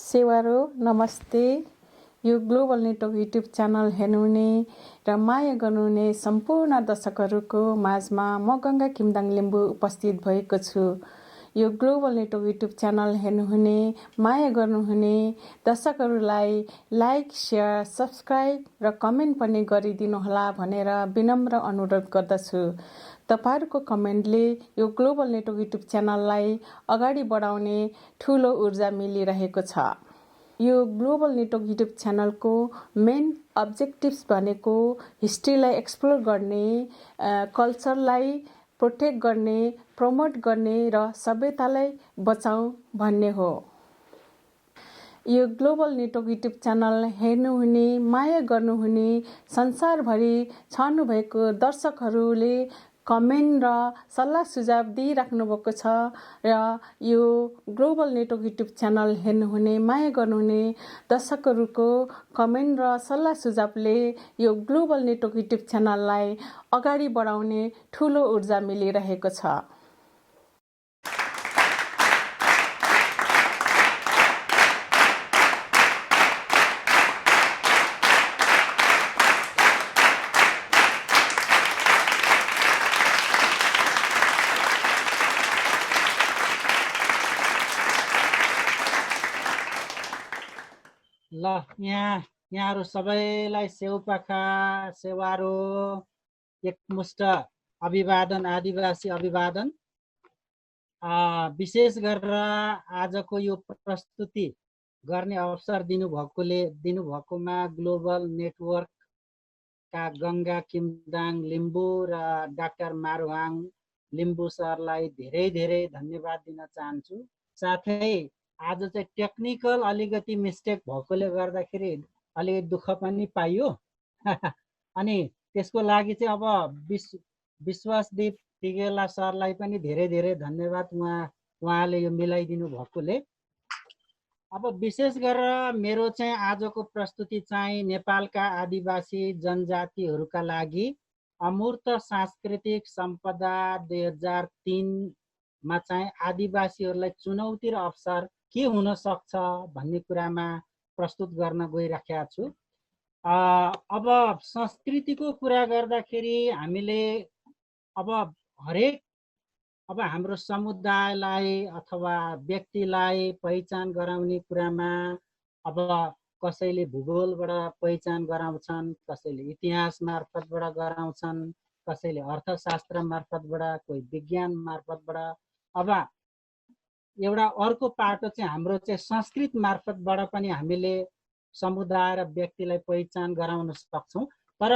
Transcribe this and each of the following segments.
सेवारो नमस्ते। यो global network YouTube channel हेर्नुहुने र माया गर्नुहुने सम्पूर्ण दर्शकहरूको माझमा म गंगा किमदाङ लिम्बू उपस्थित भएको छु। यो ग्लोबल नेटवर्क युट्युब च्यानल हेर्नुहुने माया गर्नुहुने दर्शकहरूलाई लाइक, शेयर, सब्स्क्राइब र कमेन्ट पनि गरिदिनुहोला भनेर विनम्र अनुरोध गर्दछु। तपाईहरुको कमेन्टले यो ग्लोबल नेटवर्क युट्युब च्यानललाई अगाडि बढाउने ठूलो ऊर्जा मिलिरहेको छ। यो ग्लोबल नेटवर्क युट्युब च्यानलको मेन अब्जेक्टिभ्स भनेको हिस्ट्रीलाई एक्सप्लोर गर्ने, कल्चरलाई प्रोटेक्ट गर्ने, प्रमोट गर्ने र सभ्यतालाई बचाऊ भन्ने हो। यो ग्लोबल नेटवर्क युट्युब च्यानल हेर्नुहुने, माया गर्नुहुने, संसारभरि छर्नु भएको दर्शकहरूले कमेन्ट र सल्लाह सुझाव दिइराख्नु भएको छ र यो ग्लोबल नेटवर्क युट्युब च्यानल हेर्नुहुने, माया गर्नुहुने दर्शकहरूको कमेन्ट र सल्लाह सुझावले यो ग्लोबल नेटवर्क युट्युब च्यानललाई अगाडि बढाउने ठूलो ऊर्जा मिलिरहेको छ। ल यहाँहरु सबैलाई सेउपाखा सेवारो एकमुष्ट अभिवादन, आदिवासी अभिवादन। विशेष गरेर आजको यो प्रस्तुति गर्ने अवसर दिनुभएकोमा ग्लोबल नेटवर्कका गंगा किमदाङ लिम्बू र डाक्टर मारुहाङ लिम्बू सरलाई धेरै धेरै धन्यवाद दिन चाहन्छु। साथै आज चाहिँ टेक्निकल अलिकति मिस्टेक भएकोले गर्दाखेरि अलिकति दुःख पनि पाइयो अनि त्यसको लागि चाहिँ अब विश्वासदीप टिगेला सरलाई पनि धेरै धेरै धन्यवाद, उहाँले यो मिलाइदिनु भएकोले। अब विशेष गरेर मेरो चाहिँ आजको प्रस्तुति चाहिँ नेपालका आदिवासी जनजातिहरूका लागि अमूर्त सांस्कृतिक सम्पदा 2003 मा चाहिँ आदिवासीहरूलाई चुनौती र अवसर के हुन सक्छ भन्ने कुरामा प्रस्तुत गर्न गइराखेका छु। अब संस्कृतिको कुरा गर्दाखेरि हामीले अब हरेक हाम्रो समुदायलाई अथवा व्यक्तिलाई पहिचान गराउने कुरामा अब कसैले भूगोलबाट पहिचान गराउँछन्, कसैले इतिहास मार्फतबाट गराउँछन्, कसैले अर्थशास्त्र मार्फतबाट, कोही विज्ञान मार्फतबाट। अब एउटा अर्को पाटो चाहिँ हाम्रो चाहिँ संस्कृत मार्फतबाट पनि हामीले समुदाय र व्यक्तिलाई पहिचान गराउन सक्छौं। तर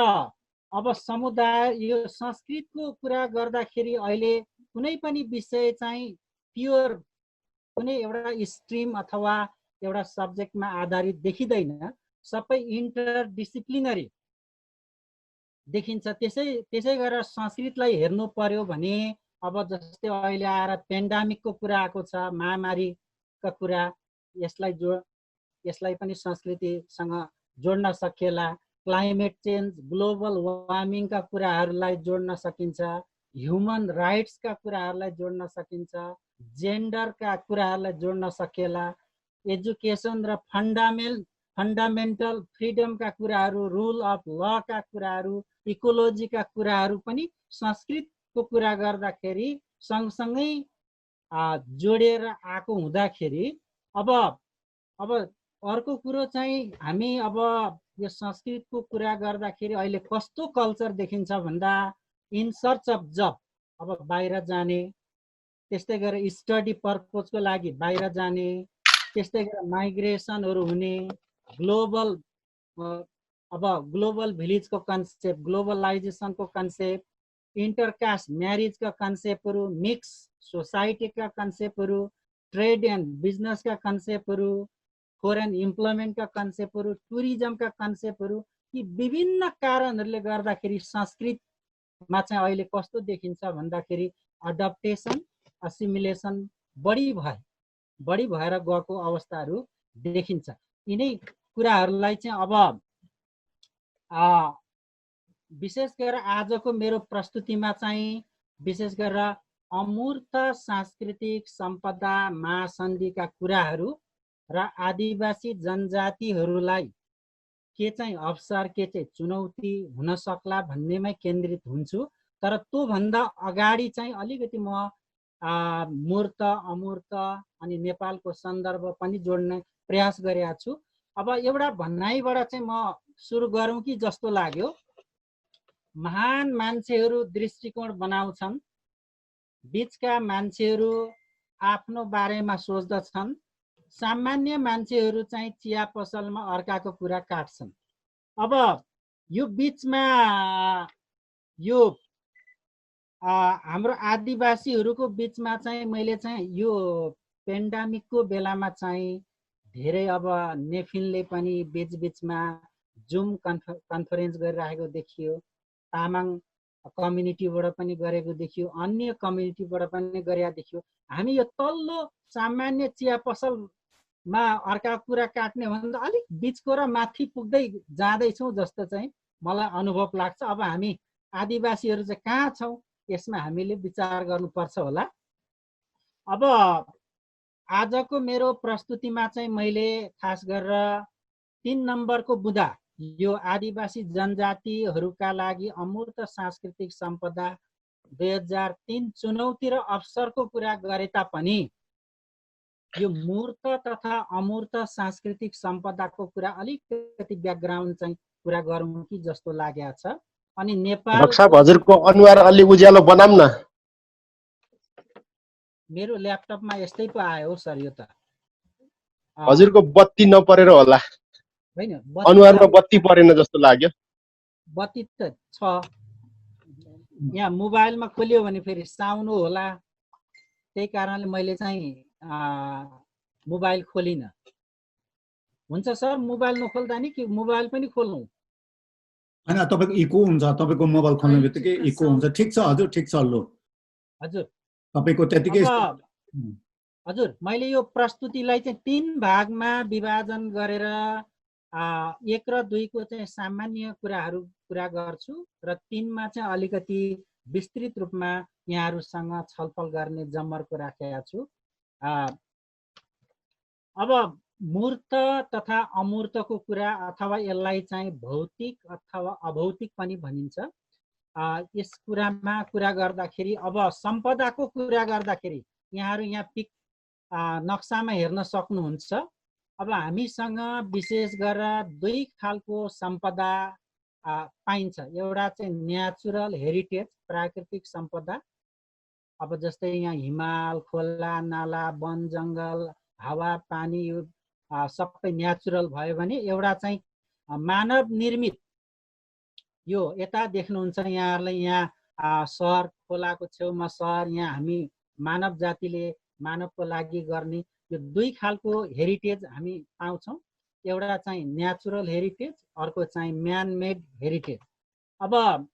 अब समुदाय यो संस्कृतको कुरा गर्दाखेरि अहिले कुनै पनि विषय चाहिँ प्योर कुनै एउटा स्ट्रिम अथवा एउटा सब्जेक्टमा आधारित देखिँदैन, सबै इन्टरडिसिप्लिनरी देखिन्छ। त्यसै गरेर संस्कृतलाई हेर्नु पर्यो भने अब जस्तै अहिले आएर पेन्डामिकको कुरा आएको छ, महामारीका कुरा, यसलाई पनि संस्कृतिसँग जोड्न सकिएला। क्लाइमेट चेन्ज, ग्लोबल वार्मिङका कुराहरूलाई जोड्न सकिन्छ, ह्युमन राइट्सका कुराहरूलाई जोड्न सकिन्छ, जेन्डरका कुराहरूलाई जोड्न सकिएला, एजुकेसन र फन्डामेन्टल फ्रिडमका कुराहरू, रुल अफ लका कुराहरू, इकोलोजीका कुराहरू पनि संस्कृतको कुरा गर्दाखेरि सँगसँगै जोडेर आएको हुँदाखेरि अब अर्को कुरो चाहिँ हामी अब यो संस्कृतको कुरा गर्दाखेरि अहिले कस्तो कल्चर देखिन्छ भन्दा इन सर्च अफ जब, अब बाहिर जाने, त्यस्तै गरेर स्टडी पर्पजको लागि बाहिर जाने, त्यस्तै गरेर माइग्रेसनहरू हुने, ग्लोबल भिलेजको कन्सेप्ट, ग्लोबलाइजेसनको कन्सेप्ट, इन्टरकास्ट म्यारिजका कन्सेप्टहरू, मिक्स सोसाइटीका कन्सेप्टहरू, ट्रेड एन्ड बिजनेसका कन्सेप्टहरू, फोरेन इम्प्लोइमेन्टका कन्सेप्टहरू, टुरिज्मका कन्सेप्टहरू, यी विभिन्न कारणहरूले गर्दाखेरि संस्कृतमा चाहिँ अहिले कस्तो देखिन्छ भन्दाखेरि अडप्टेसन, असिमिलेसन बढी भएर गएको अवस्थाहरू देखिन्छ। यिनै कुराहरूलाई चाहिँ अब विशेष गरेर आजको मेरो प्रस्तुतिमा चाहिँ विशेष गरेर अमूर्त सांस्कृतिक सम्पदा महासन्धिका कुराहरू र आदिवासी जनजातिहरूलाई के चाहिँ अवसर के चाहिँ चुनौती हुन सक्ला भन्नेमै केन्द्रित हुन्छु। तर त्योभन्दा अगाडि चाहिँ अलिकति म मूर्त अमूर्त अनि नेपालको सन्दर्भ पनि जोड्ने प्रयास गरेका छु। अब एउटा भनाइबाट चाहिँ म सुरु गरौँ कि जस्तो लाग्यो। महान मान्छेहरू दृष्टिकोण बनाउँछन्, बीचका मान्छेहरू आफ्नो बारेमा सोच्दछन्, सामान्य मान्छेहरू चाहिँ चिया पसलमा अर्काको कुरा काट्छन्। अब यो बीचमा यो हाम्रो आदिवासीहरूको बीचमा चाहिँ मैले चाहिँ यो पेन्डामिकको बेलामा चाहिँ धेरै अब नेफिनले पनि बीचबीचमा जुम कन्फरेन्स गरिरहेको देखियो, तामाङ कम्युनिटीबाट पनि गरेको देखियो, अन्य कम्युनिटीबाट पनि गरेका देखियो। हामी यो तल्लो सामान्य चिया पसलमा अर्का कुरा काट्ने भन्दा अलिक बिचको र माथि पुग्दै जाँदैछौँ जस्तो चाहिँ मलाई अनुभव लाग्छ। अब हामी आदिवासीहरू चाहिँ कहाँ छौँ यसमा हामीले विचार गर्नुपर्छ होला। अब आजको मेरो प्रस्तुतिमा चाहिँ मैले खास गरेर 3 नम्बरको बुँदा यो आदिवासी जनजातिहरूका लागि अमूर्त सांस्कृतिक सम्पदा 2003 चुनौती र अवसरको कुरा गरे तापनि यो मूर्त तथा अमूर्त सांस्कृतिक सम्पदाको कुरा अलिकति ब्याकग्राउन्ड चाहिँ कुरा गरौँ कि जस्तो लागेको छ। अनि नेपाल डाक्टर साहब हजुरको अनुहार अलि उज्यालो बनाऊँ न। मेरो ल्यापटपमा यस्तै पो आयो हो सर। यो त हजुरको बत्ती नपरेर होला, होइन, अनुहारमा बत्ती परेन जस्तो लाग्यो। बत्ती त छ, यहाँ मोबाइलमा खोल्यो भने फेरि साउनु होला, त्यही कारणले मैले चाहिँ मोबाइल खोलिनँ। हुन्छ सर, मोबाइल नखोल्दा नि कि मोबाइल पनि खोल्नु? हैन, तपाईको इको हुन्छ, तपाईको मोबाइल खोल्ने बित्तिकै इको हुन्छ। ठिक छ हजुर, ठिक छ। लो हजुर, तपाईको त्यतिकै। हजुर, मैले यो प्रस्तुतिलाई चाहिँ 3 भागमा विभाजन गरेर 1 र 2 को चाहिँ सामान्य कुरा गर्छु र 3 मा चाहिँ अलिकति विस्तृत रूपमा यहाँहरूसँग छलफल गर्ने जमर्को राखेका छु। अब मूर्त तथा अमूर्तको कुरा अथवा यसलाई चाहिँ भौतिक अथवा अभौतिक पनि भनिन्छ। यस कुरामा कुरा गर्दाखेरि अब सम्पदाको कुरा गर्दाखेरि यहाँहरू यहाँ पिक नक्सामा हेर्न सक्नुहुन्छ। अब हामीसँग विशेष गरेर 2 खालको सम्पदा पाइन्छ। एउटा चाहिँ नेचुरल हेरिटेज, प्राकृतिक सम्पदा। अब जस्तै यहाँ हिमाल, खोला नाला, वन जङ्गल, हावा पानी, यो सबै नेचुरल भयो भने एउटा चाहिँ मानव निर्मित। यो यता देख्नुहुन्छ यहाँहरूलाई, यहाँ सहर, खोलाको छेउमा सहर, यहाँ हामी मानव जातिले मानवको लागि गर्ने यो 2 खालको हेरिटेज हामी पाउँछौँ। एउटा चाहिँ नेचुरल हेरिटेज, अर्को चाहिँ म्यान मेड हेरिटेज। अब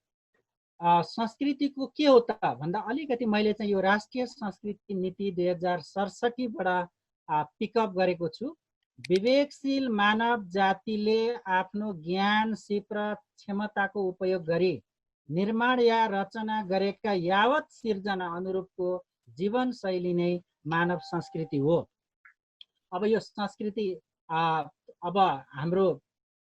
संस्कृतिको के हो त भन्दा अलिकति मैले चाहिँ यो राष्ट्रिय संस्कृति नीति 2067 बाट पिकअप गरेको छु। विवेकशील मानव जातिले आफ्नो ज्ञान, सिप र क्षमताको उपयोग गरी निर्माण या रचना गरेका यावत सिर्जना अनुरूपको जीवनशैली नै मानव संस्कृति हो। अब यो संस्कृति अब हाम्रो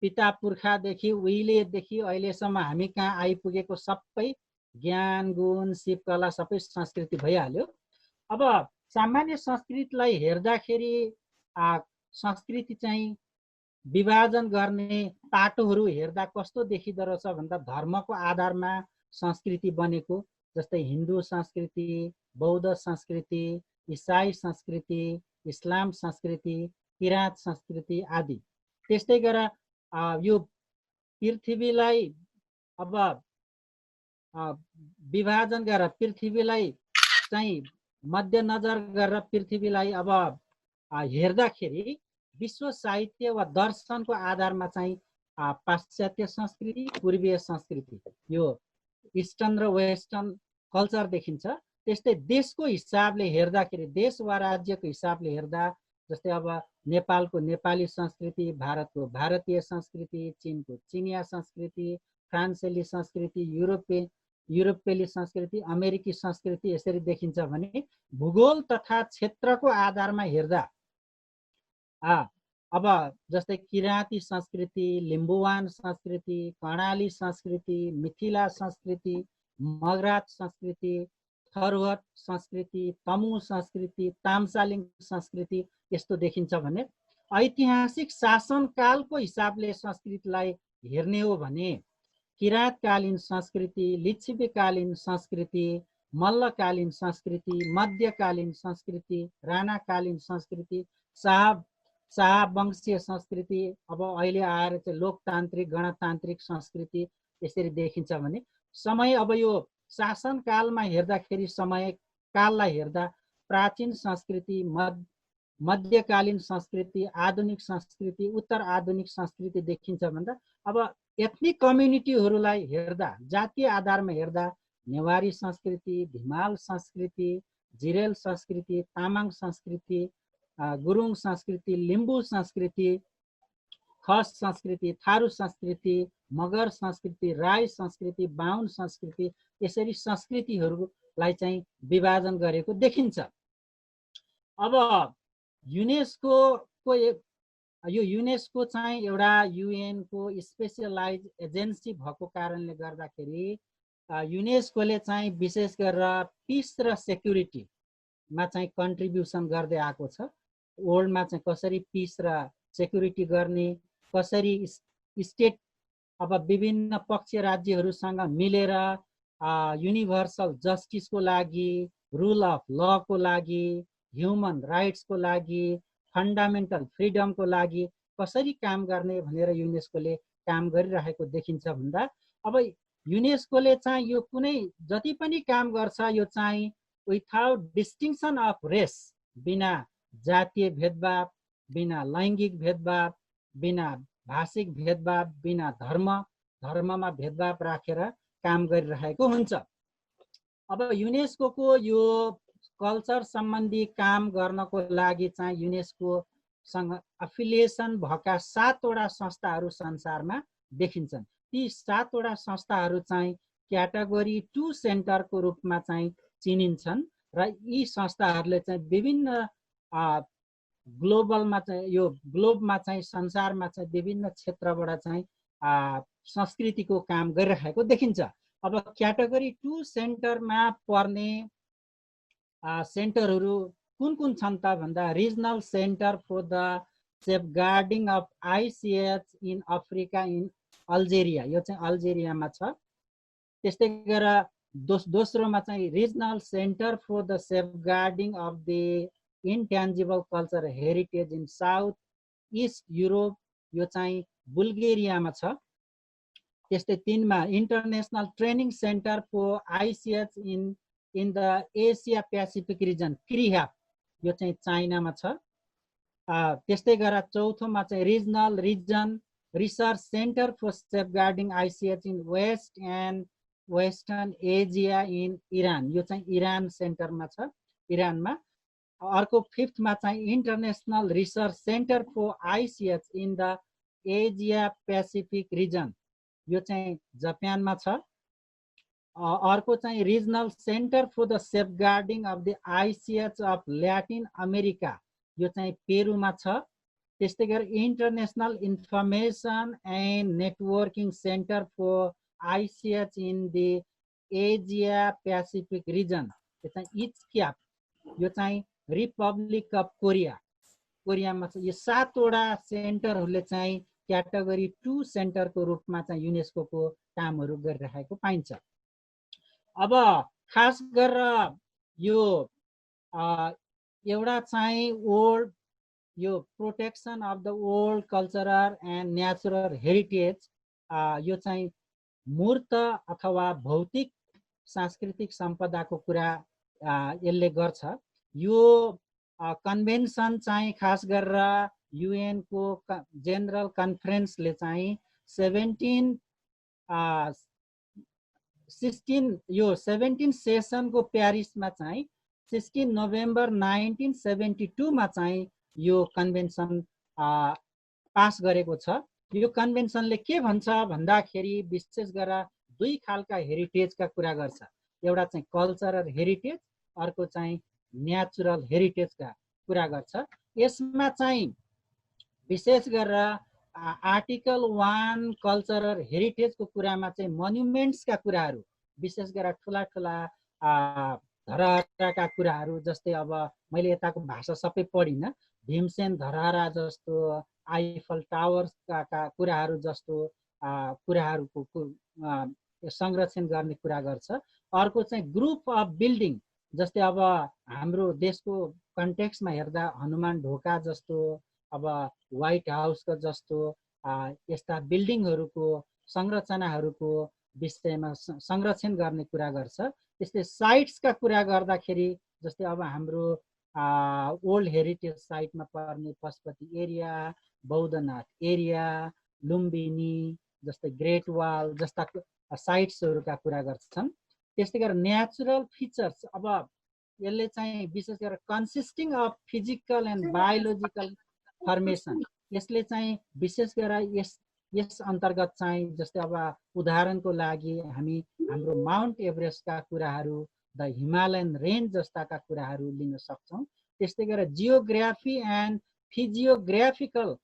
पिता पुर्खादेखि उहिलेदेखि अहिलेसम्म हामी कहाँ आइपुगेको सबै ज्ञान, गुण, सिप, कला सबै संस्कृति भइहाल्यो। अब सामान्य संस्कृतिलाई हेर्दाखेरि संस्कृति चाहिँ विभाजन गर्ने पाटोहरू हेर्दा कस्तो देखिँदो रहेछ भन्दा धर्मको आधारमा संस्कृति बनेको, जस्तै हिन्दू संस्कृति, बौद्ध संस्कृति, इसाई संस्कृति, इस्लाम संस्कृति, किराँत संस्कृति आदि। त्यस्तै गरेर यो पृथ्वीलाई अब विभाजन गरेर पृथ्वीलाई चाहिँ मध्यनजर गरेर पृथ्वीलाई अब हेर्दाखेरि विश्व साहित्य वा दर्शनको आधारमा चाहिँ पाश्चात्य संस्कृति, पूर्वीय संस्कृति, यो इस्टर्न र वेस्टर्न कल्चर देखिन्छ। त्यस्तै देशको हिसाबले हेर्दाखेरि, देश वा राज्यको हिसाबले हेर्दा, जस्तै अब नेपालको नेपाली संस्कृति, भारतको भारतीय संस्कृति, चीनको चिनिया संस्कृति, फ्रान्सेली संस्कृति, युरोपेली संस्कृति, अमेरिकी संस्कृति यसरी देखिन्छ भने भूगोल तथा क्षेत्रको आधारमा हेर्दा अब जस्तै किराँती संस्कृति, लिम्बुवान संस्कृति, कर्णाली संस्कृति, मिथिला संस्कृति, मगरात संस्कृति, थरुहट संस्कृति, तमु संस्कृति, ताम्सालिङ संस्कृति यस्तो देखिन्छ भने ऐतिहासिक शासनकालको हिसाबले संस्कृतिलाई हेर्ने हो भने किराँतकालीन संस्कृति, लिच्छवीकालीन संस्कृति, मल्लकालीन संस्कृति, मध्यकालीन संस्कृति, राणाकालीन संस्कृति, शाहवंशीय संस्कृति, अब अहिले आएर चाहिँ लोकतान्त्रिक गणतान्त्रिक संस्कृति यसरी देखिन्छ भने समय अब यो शासनकालमा हेर्दाखेरि समयकाललाई हेर्दा प्राचीन संस्कृति, मध्यकालीन संस्कृति, आधुनिक संस्कृति, उत्तर आधुनिक संस्कृति देखिन्छ भन्दा अब एथनिक कम्युनिटीहरूलाई हेर्दा जातीय आधारमा हेर्दा नेवारी संस्कृति, धिमाल संस्कृति, जिरेल संस्कृति, तामाङ संस्कृति, गुरुङ संस्कृति, लिम्बू संस्कृति, खस संस्कृति, थारू संस्कृति, मगर संस्कृति, राई संस्कृति, बाहुन संस्कृति यसरी संस्कृतिहरूलाई चाहिँ विभाजन गरेको देखिन्छ। अब युनेस्को यो युनेस्को चाहिँ एउटा युएन को स्पेशलाइज एजेन्सी भएको कारणले गर्दाखेरि युनेस्कोले चाहिँ विशेष गरेर पिस र सेक्युरिटीमा चाहिँ कन्ट्रिब्युसन गर्दै आएको छ। वर्ल्डमा चाहिँ कसरी पिस र सेक्युरिटी गर्ने, कसरी स्टेट अब विभिन्न पक्ष राज्यहरूसँग मिलेर युनिभर्सल जस्टिसको लागि, रुल अफ लको लागि, ह्युमन राइट्सको लागि, फन्डामेन्टल फ्रिडमको लागि कसरी काम गर्ने भनेर युनेस्कोले काम गरिरहेको देखिन्छ भन्दा अब युनेस्कोले चाहिँ यो कुनै जति पनि काम गर्छ यो चाहिँ विथआउट डिस्टिङसन अफ रेस, बिना जातीय भेदभाव, बिना लैङ्गिक भेदभाव, बिना भाषिक भेदभाव, बिना धर्ममा भेदभाव राखेर काम गरिरहेको हुन्छ। अब युनेस्कोको यो कल्चर सम्बन्धी काम गर्नको लागि चाहिँ युनेस्कोसँग एफिलिएसन भएका 7 वटा संस्थाहरू संसारमा देखिन्छन्। ती 7 वटा संस्थाहरू चाहिँ क्याटेगोरी 2 सेन्टरको रूपमा चाहिँ चिनिन्छन् र यी संस्थाहरूले चाहिँ विभिन्न ग्लोबलमा चाहिँ यो ग्लोबमा चाहिँ संसारमा चाहिँ विभिन्न क्षेत्रबाट चाहिँ संस्कृतिको काम गरिरहेको देखिन्छ। अब क्याटेगोरी 2 सेन्टरमा पर्ने सेन्टरहरू कुन कुन छन् त भन्दा regional centre for the safeguarding of ICH in Africa in Algeria, यो चाहिँ अल्जेरियामा छ। त्यस्तै गरेर दोस्रोमा चाहिँ regional centre for the safeguarding of the intangible culture heritage in south east Europe, यो चाहिँ बुल्गेरियामा छ। त्यस्तै 3मा international training centre for ICH in the Asia Pacific region, CRIHAP, यो चाहिँ चाइनामा छ। त्यस्तै गरेर 4थोमा चाहिँ regional region research centre for safeguarding ICH in West and western Asia in Iran, यो चाहिँ इरान सेन्टरमा छ, इरानमा। अर्को 5थमा चाहिँ international research centre for ICH in the Asia Pacific region, यो चाहिँ जापानमा छ। अर्को चाहिँ regional centre for the safeguarding of the ICH of Latin America, यो चाहिँ पेरुमा छ। त्यस्तै गरी international information and networking centre for ICH in the Asia Pacific region, यो चाहिँ इचक्याप, यो चाहिँ रिपब्लिक अफ कोरियामा छ। यो 7 वटा सेन्टरहरूले चाहिँ क्याटेगोरी 2 सेन्टरको रूपमा चाहिँ युनेस्कोको कामहरू गरिरहेको पाइन्छ। अब खास गरेर यो एउटा चाहिँ वर्ल्ड यो protection of the world cultural and natural heritage, यो चाहिँ मूर्त अथवा भौतिक सांस्कृतिक सम्पदाको कुरा यसले गर्छ। यो कन्भेन्सन चाहिँ खास गरेर युएन को जेनरल कन्फरेन्सले चाहिँ 17 सेसनको प्यारिसमा चाहिँ 16 नोभेम्बर 1972 मा चाहिँ यो कन्भेन्सन पास गरेको छ। यो कन्भेन्सनले के भन्छ भन्दाखेरि विशेष गरेर 2 खालका हेरिटेजका कुरा गर्छ। एउटा चाहिँ कल्चरल हेरिटेज, अर्को चाहिँ नेचुरल हेरिटेजका कुरा गर्छ। यसमा चाहिँ विशेष गरेर आर्टिकल 1 कल्चरल हेरिटेजको कुरामा चाहिँ मोन्युमेन्ट्सका कुराहरू, विशेष गरेर ठुला ठुला धरहराका कुराहरू, जस्तै अब मैले यताको भाषा सबै पढिनँ, भीमसेन धरहरा जस्तो, आइफल टावरका कुराहरू जस्तो कुराहरूको संरक्षण गर्ने कुरा गर्छ। अर्को चाहिँ ग्रुप अफ बिल्डिङ, जस्तै अब हाम्रो देशको कन्टेक्स्टमा हेर्दा हनुमान ढोका जस्तो, अब व्हाइट हाउसको जस्तो यस्ता बिल्डिङहरूको संरचनाहरूको विषयमा संरक्षण गर्ने कुरा गर्छ। त्यस्तै साइट्सका कुरा गर्दाखेरि जस्तै अब हाम्रो ओल्ड हेरिटेज साइटमा पर्ने पशुपति एरिया, बौद्धनाथ एरिया, लुम्बिनी जस्तै ग्रेट वाल जस्ता साइट्सहरूका कुरा गर्छन्। त्यस्तै गरेर नेचुरल फिचर्स, अब यसले चाहिँ विशेष गरेर consisting of physical and biological formation, यसले चाहिँ विशेष गरेर यस अन्तर्गत चाहिँ जस्तै अब उदाहरणको लागि हामी हाम्रो माउन्ट एभरेस्टका कुराहरू, द हिमालयन रेन्ज जस्ताका कुराहरू लिन सक्छौँ। त्यस्तै गरेर geography and physiographical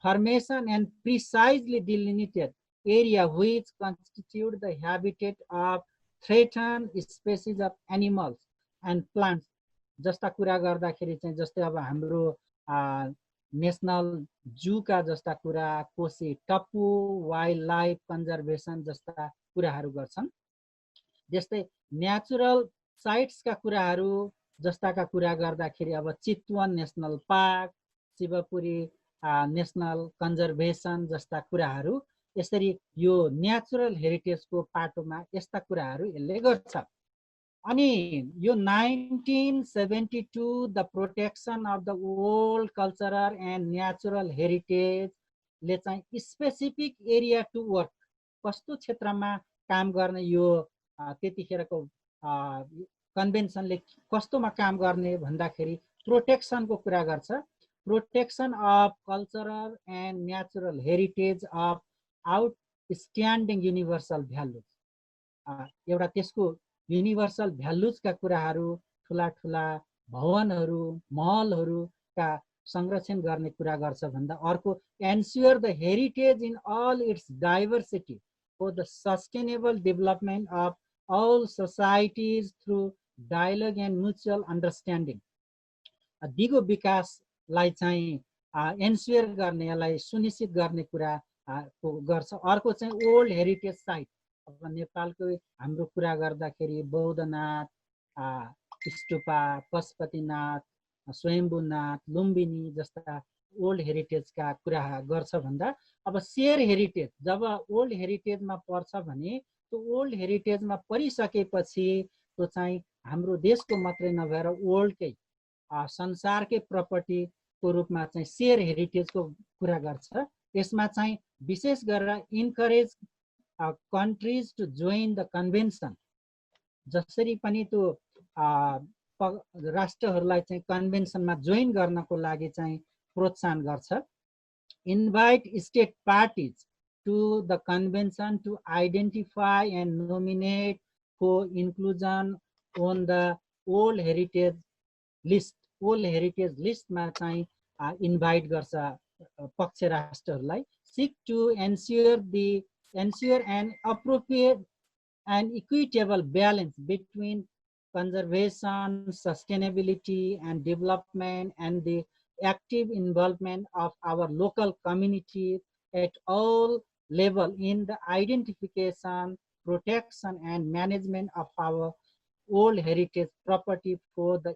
formation and precisely delimited area which constitute the habitat of threatened species of animals and plants जस्ता कुरा गर्दाखेरि चाहिँ जस्तै अब हाम्रो नेसनल जूका जस्ता कुरा, Koshi Tappu wild life conservation जस्ता कुराहरू गर्छन्। जस्तै नेचुरल साइट्सका कुराहरू जस्ताका कुरा गर्दाखेरि अब Chitwan national park, Shivapuri national conservation जस्ता कुराहरू, यसरी यो नेचुरल हेरिटेजको पाटोमा यस्ता कुराहरू यसले गर्छ। अनि यो 1972 the protection of the old cultural and natural हेरिटेजले चाहिँ स्पेसिफिक एरिया टु वर्क, कस्तो क्षेत्रमा काम गर्ने, यो त्यतिखेरको कन्भेन्सनले कस्तोमा काम गर्ने भन्दाखेरि प्रोटेक्सनको कुरा गर्छ। Protection of cultural and natural heritage of outstanding universal values, एउटा त्यसको युनिभर्सल भ्यालुजका कुराहरू, ठुला ठुला भवनहरू, महलहरूका संरक्षण गर्ने कुरा गर्छ भन्दा अर्को ensure the heritage in all its diversity for the sustainable development of all societies through dialogue and mutual understanding, दिगो विकासलाई चाहिँ एन्स्योर गर्ने, यसलाई सुनिश्चित गर्ने कुरा गर्छ। अर्को चाहिँ ओल्ड हेरिटेज साइट, अब नेपालको हाम्रो कुरा गर्दाखेरि बौद्धनाथ, स्तूपा, पशुपतिनाथ, स्वयम्भूनाथ, लुम्बिनी जस्ता ओल्ड हेरिटेजका कुरा गर्छ भन्दा अब सेयर हेरिटेज, जब ओल्ड हेरिटेजमा पर्छ भने त्यो ओल्ड हेरिटेजमा परिसकेपछि त्यो चाहिँ हाम्रो देशको मात्रै नभएर वर्ल्डकै संसारकै प्रपर्टीको रूपमा चाहिँ सेयर हेरिटेजको कुरा गर्छ। यसमा चाहिँ विशेष गरेर encourage countries to join the convention, जसरी पनि त्यो राष्ट्रहरूलाई चाहिँ कन्भेन्सनमा जोइन गर्नको लागि चाहिँ प्रोत्साहन गर्छ। Invite state parties to the convention to identify and nominate for inclusion on the old heritage list, old heritage लिस्टमा चाहिँ इन्भाइट गर्छ पक्ष राष्ट्रहरूलाई। Seek to ensure an appropriate and equitable balance between conservation, sustainability, and development, and the active involvement of our local community at all levels in the identification, protection, and management of our old heritage property for the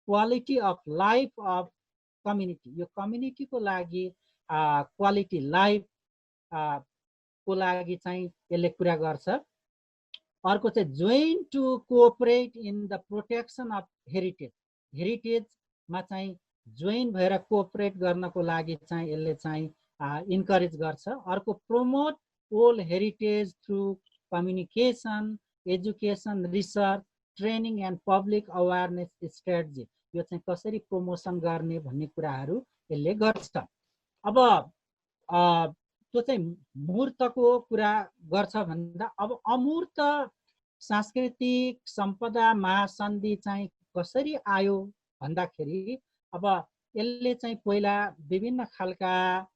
quality of life of community. यो community को लागि quality life को लागि चाहिँ यसले कुरा गर्छ। अर्को चाहिँ join to cooperate in the protection of heritage, हेरिटेजमा चाहिँ जोइन भएर कोअपरेट गर्नको लागि चाहिँ यसले चाहिँ इन्करेज गर्छ। अर्को promote old heritage through communication, education, research, training and public awareness strategy, यो चाहिँ कसरी प्रमोसन गर्ने भन्ने कुराहरू यसले गर्छ। अब त्यो चाहिँ मूर्तको कुरा गर्छ भन्दा अब अमूर्त सांस्कृतिक सम्पदा महासन्धि चाहिँ कसरी आयो भन्दाखेरि अब यसले चाहिँ पहिला विभिन्न खालका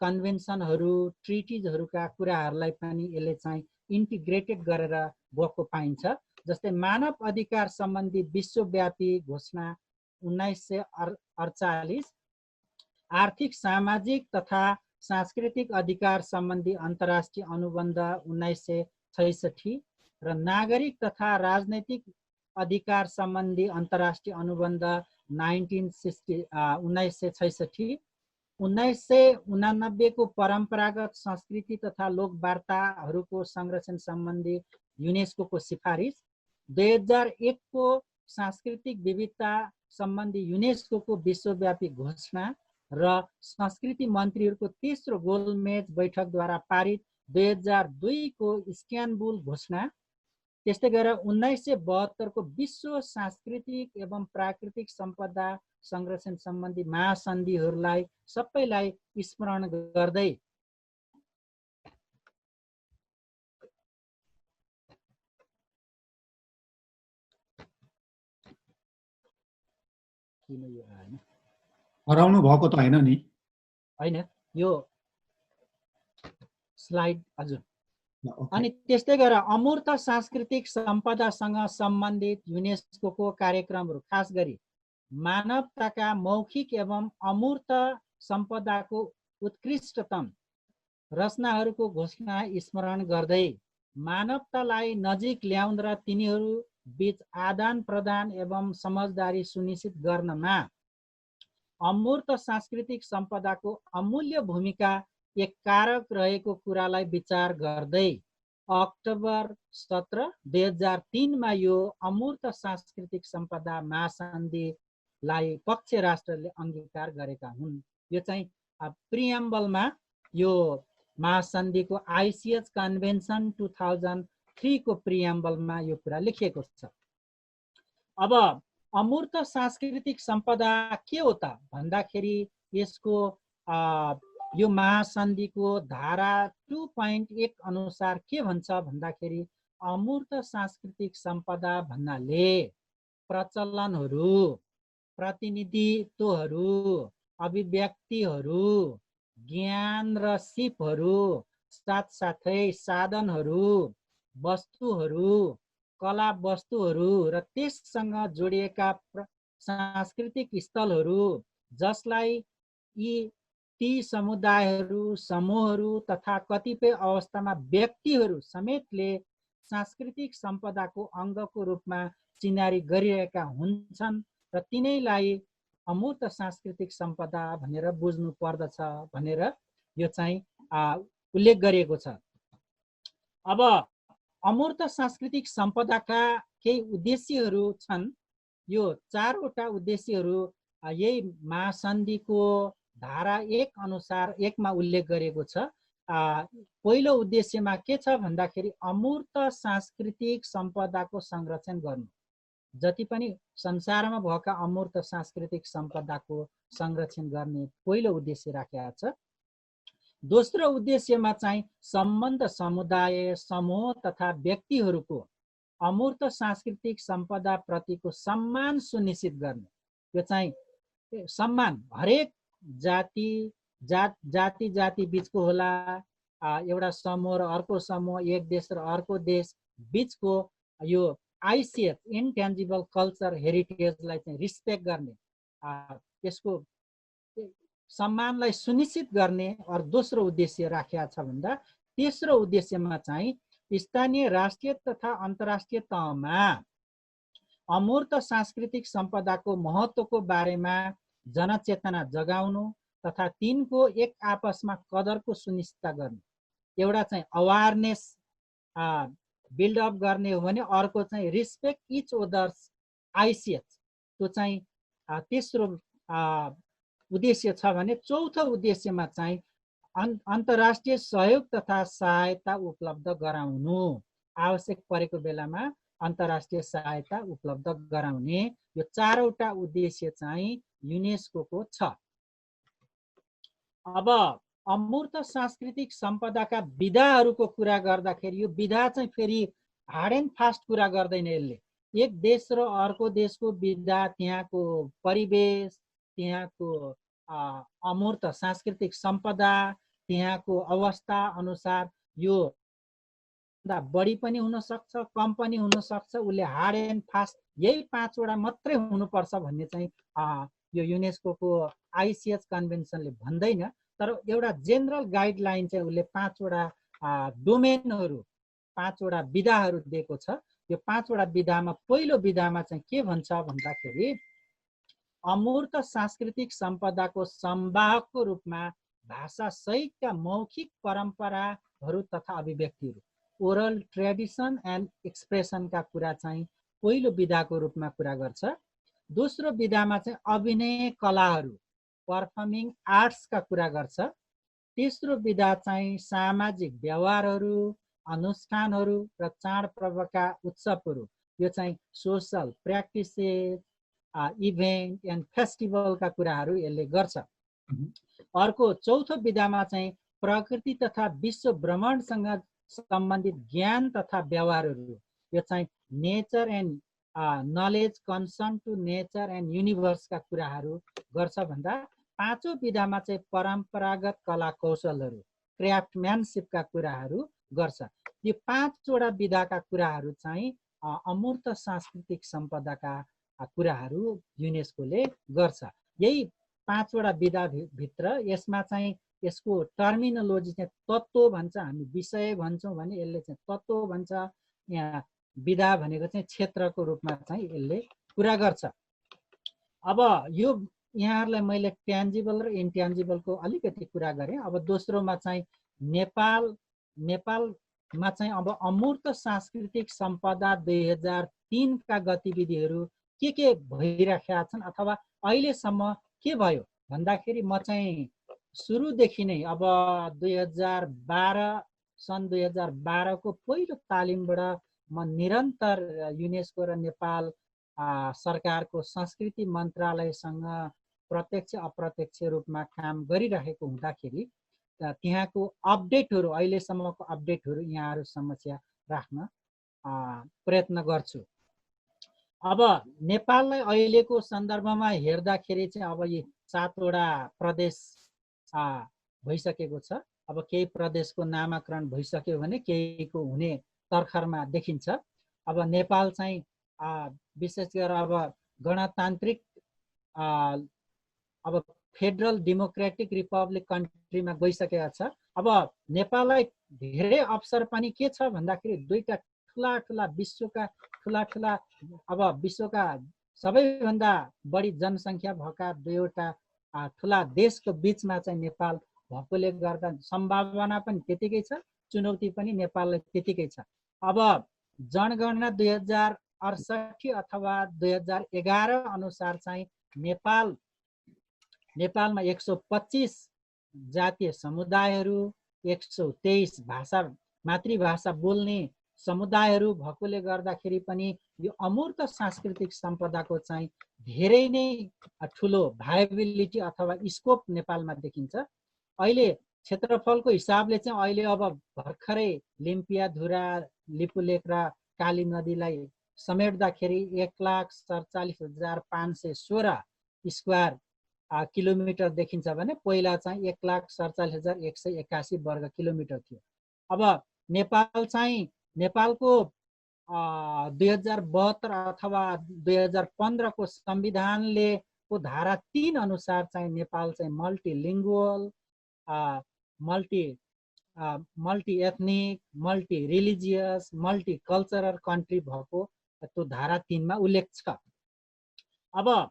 कन्भेन्सनहरू ट्रिटिजहरूका कुराहरूलाई पनि यसले चाहिँ इन्टिग्रेटेड गरेर गएको पाइन्छ। जस्तै मानव अधिकार सम्बन्धी विश्वव्यापी घोषणा 1948, आर्थिक सामाजिक तथा सांस्कृतिक अधिकार सम्बन्धी अन्तर्राष्ट्रिय अनुबन्ध 1966 र नागरिक तथा राजनैतिक अधिकार सम्बन्धी अन्तर्राष्ट्रिय अनुबन्ध 1966, 1989 को परम्परागत संस्कृति तथा लोक वार्ताहरूको संरक्षण सम्बन्धी युनेस्को को सिफारिस, 2001 को सांस्कृतिक विविधता सम्बन्धी युनेस्को को विश्वव्यापी घोषणा र संस्कृति मन्त्रीहरूको तेस्रो गोलमेज बैठकद्वारा पारित 2002 को इस्तानबुल घोषणा, त्यस्तै गरेर 1972 को विश्व सांस्कृतिक एवं प्राकृतिक सम्पदा संरक्षण सम्बन्धी महासन्धिहरूलाई सबैलाई स्मरण गर्दै किन यो आएन? हराउनु भएको त हैन नि? हैन, यो स्लाइड हजुर। ओके। अनि त्यस्तै गरेर अमूर्त सांस्कृतिक सम्पदासँग सम्बन्धित युनेस्को को कार्यक्रमहरू, खास गरी मानवताका मौखिक एवं अमूर्त सम्पदाको उत्कृष्टतम रचनाहरूको घोषणा स्मरण गर्दै मानवतालाई नजिक ल्याउन र तिनीहरू बीच आदान प्रदान एवं समझदारी सुनिश्चित गर्नमा अमूर्त सांस्कृतिक सम्पदाको अमूल्य भूमिका एक कारक रहेको कुरालाई विचार गर्दै अक्टोबर 17, 2003 मा यो अमूर्त सांस्कृतिक सम्पदा महासन्धिलाई पक्ष राष्ट्रले अंगीकार गरेका हुन्। यो चाहिँ प्रिएम्बलमा यो महासन्धिको आइसिएच कन्भेन्सन 2003 को प्रिएम्बलमा यो कुरा लेखिएको छ। अब अमूर्त सांस्कृतिक सम्पदा के हो त भन्दाखेरि यसको यो महासन्धिको धारा 2.1 अनुसार के भन्छ भन्दाखेरि अमूर्त सांस्कृतिक सम्पदा भन्नाले प्रचलनहरू, प्रतिनिधित्वहरू, अभिव्यक्तिहरू, ज्ञान र सिपहरू, साथसाथै साधनहरू, वस्तुहरू, कला वस्तुहरू र त्यससँग जोडिएका सांस्कृतिक स्थलहरू जसलाई ती समुदायहरू, समूहहरू तथा कतिपय अवस्थामा व्यक्तिहरू समेतले सांस्कृतिक सम्पदाको अङ्गको रूपमा चिनारी गरिरहेका हुन्छन् र तिनैलाई अमूर्त सांस्कृतिक सम्पदा भनेर बुझ्नु पर्दछ भनेर यो चाहिँ उल्लेख गरिएको छ। अब अमूर्त सांस्कृतिक सम्पदाका केही उद्देश्यहरू छन्। यो 4वटा उद्देश्यहरू यही महासन्धिको धारा 1 अनुसार 1 मा उल्लेख गरिएको छ। पहिलो उद्देश्यमा के छ भन्दाखेरि अमूर्त सांस्कृतिक सम्पदाको संरक्षण गर्नु। जति पनि संसारमा भएका अमूर्त सांस्कृतिक सम्पदाको संरक्षण गर्ने पहिलो उद्देश्य राखेको छ। दोस्रो उद्देश्यमा चाहिँ सम्बन्ध समुदाय, समूह तथा व्यक्तिहरूको अमूर्त सांस्कृतिक सम्पदा प्रतिको सम्मान सुनिश्चित गर्ने। यो चाहिँ सम्मान हरेक जाति बीचको होला, एउटा समूह र अर्को समूह, एक देश र अर्को देश बीचको यो आइसिएच इन्टेन्जिबल कल्चर हेरिटेजलाई चाहिँ रिस्पेक्ट गर्ने, त्यसको सम्मानलाई सुनिश्चित गर्ने और दोस्रो उद्देश्य राखेको छ भन्दा तेस्रो उद्देश्यमा चाहिँ स्थानीय, राष्ट्रिय तथा अन्तर्राष्ट्रिय तहमा अमूर्त सांस्कृतिक सम्पदाको महत्त्वको बारेमा जनचेतना जगाउनु तथा तिनको एक आपसमा कदरको सुनिश्चित गर्ने। एउटा चाहिँ अवेयरनेस बिल्डअप गर्ने हो भने अर्को चाहिँ रिस्पेक्ट इच अदर्स आइसिएच, त्यो चाहिँ तेस्रो उद्देश्य छ भने चौथो उद्देश्यमा चाहिँ अन्तर्राष्ट्रिय सहयोग तथा सहायता उपलब्ध गराउनु, आवश्यक परेको बेलामा अन्तर्राष्ट्रिय सहायता उपलब्ध गराउने। यो 4वटा उद्देश्य चाहिँ युनेस्को को छ। अब अमूर्त सांस्कृतिक सम्पदाका विधाहरूको कुरा गर्दाखेरि यो विधा चाहिँ फेरि हार्ड एन्ड फास्ट कुरा गर्दैन। यसले एक देश र अर्को देशको विधा, त्यहाँको परिवेश, त्यहाँको अमूर्त सांस्कृतिक सम्पदा, त्यहाँको अवस्था अनुसार यो बढी पनि हुन सक्छ, कम पनि हुन सक्छ। उसले हार्ड एन्ड फास्ट यही 5 वटा मात्रै हुनुपर्छ भन्ने चाहिँ यो युनेस्को आइसिएच कन्भेन्सनले भन्दैन, तर एउटा जेनरल गाइडलाइन चाहिँ उसले 5 वटा डोमेनहरू, 5 वटा विधाहरू दिएको छ। यो 5 वटा विधामा पहिलो विधामा चाहिँ के भन्छ भन्दाखेरि अमूर्त सांस्कृतिक सम्पदाको संवाहकको रूपमा भाषा सहितका मौखिक परम्पराहरू तथा अभिव्यक्तिहरू, ओरल ट्रेडिसन एन्ड एक्सप्रेसनका कुरा चाहिँ पहिलो विधाको रूपमा कुरा गर्छ। दोस्रो विधामा चाहिँ अभिनय कलाहरू, पर्फर्मिङ आर्ट्सका कुरा गर्छ। तेस्रो विधा चाहिँ सामाजिक व्यवहारहरू, अनुष्ठानहरू र चाडपर्वका उत्सवहरू, यो चाहिँ सोसल प्र्याक्टिसेस, इभेन्ट एन्ड फेस्टिभलका कुराहरू यसले गर्छ। अर्को चौथो विधामा चाहिँ प्रकृति तथा विश्व भ्रमणसँग सम्बन्धित ज्ञान तथा व्यवहारहरू, यो चाहिँ nature and knowledge, concern to nature and युनिभर्सका कुराहरू गर्छ भन्दा पाँचौँ विधामा चाहिँ परम्परागत कला कौशलहरू, क्राफ्टम्यानसिपका कुराहरू गर्छ। यो 5 वटा विधाका कुराहरू चाहिँ अमूर्त सांस्कृतिक सम्पदाका कुराहरू युनेस्कोले गर्छ। यही 5 वटा विधा भित्र यसमा चाहिँ यसको टर्मिनोलोजी चाहिँ तत्त्व भन्छ, हामी विषय भन्छौँ भने यसले चाहिँ तत्त्व भन्छ। यहाँ विधा भनेको चाहिँ क्षेत्रको रूपमा चाहिँ यसले कुरा गर्छ। अब यो यहाँहरूलाई मैले ट्यान्जिबल र इन्ट्यान्जिबलको अलिकति कुरा गरेँ। अब दोस्रोमा चाहिँ नेपालमा चाहिँ अब अमूर्त सांस्कृतिक सम्पदा 2003 का गतिविधिहरू के भइराखेका छन् अथवा अहिलेसम्म के भयो भन्दाखेरि म चाहिँ सुरुदेखि नै अब सन् 2012 को पहिलो तालिमबाट म निरन्तर युनेस्को र नेपाल सरकारको संस्कृति मन्त्रालयसँग प्रत्यक्ष अप्रत्यक्ष रूपमा काम गरिरहेको हुँदाखेरि त्यहाँको अपडेटहरू, अहिलेसम्मको अपडेटहरू यहाँहरू समस्या राख्न प्रयत्न गर्छु। अब नेपाललाई अहिलेको सन्दर्भमा हेर्दाखेरि चाहिँ अब यी 7 वटा प्रदेश भइसकेको छ। अब केही प्रदेशको नामाकरण भइसक्यो भने केहीको हुने तर्खरमा देखिन्छ। अब नेपाल चाहिँ विशेष गरेर अब गणतान्त्रिक अब फेडरल डेमोक्रेटिक रिपब्लिक कन्ट्रीमा गइसकेको छ। अब नेपाललाई धेरै अवसर पनि के छ भन्दाखेरि दुईटा ठुला विश्वका ठुला अब विश्वका सबैभन्दा बढी जनसङ्ख्या भएका दुईवटा ठुला देशको बिचमा चाहिँ नेपाल भएकोले गर्दा सम्भावना पनि त्यतिकै छ, चुनौती पनि नेपाललाई त्यतिकै छ। अब जनगणना 2068 अथवा 2011 अनुसार चाहिँ नेपालमा 125 जातीय समुदायहरू, 123 मातृभाषा बोल्ने समुदायहरू भएकोले गर्दाखेरि पनि यो अमूर्त सांस्कृतिक सम्पदाको चाहिँ धेरै नै ठुलो भाइबिलिटी अथवा स्कोप नेपालमा देखिन्छ। अहिले क्षेत्रफलको हिसाबले चाहिँ अहिले अब भर्खरै लिम्पियाधुरा, लिपुलेख र काली नदीलाई समेट्दाखेरि 1,47,516 स्क्वायर किलोमिटर देखिन्छ भने पहिला चाहिँ 1,47,181 वर्ग किलोमिटर थियो। अब नेपाल चाहिँ नेपालको 2072 अथवा 2015 को संविधानले को धारा 3 अनुसार चाहिँ नेपाल चाहिँ multilingual, multi ethnic, multi religious, multicultural country भएको त्यो धारा 3 मा उल्लेख छ। अब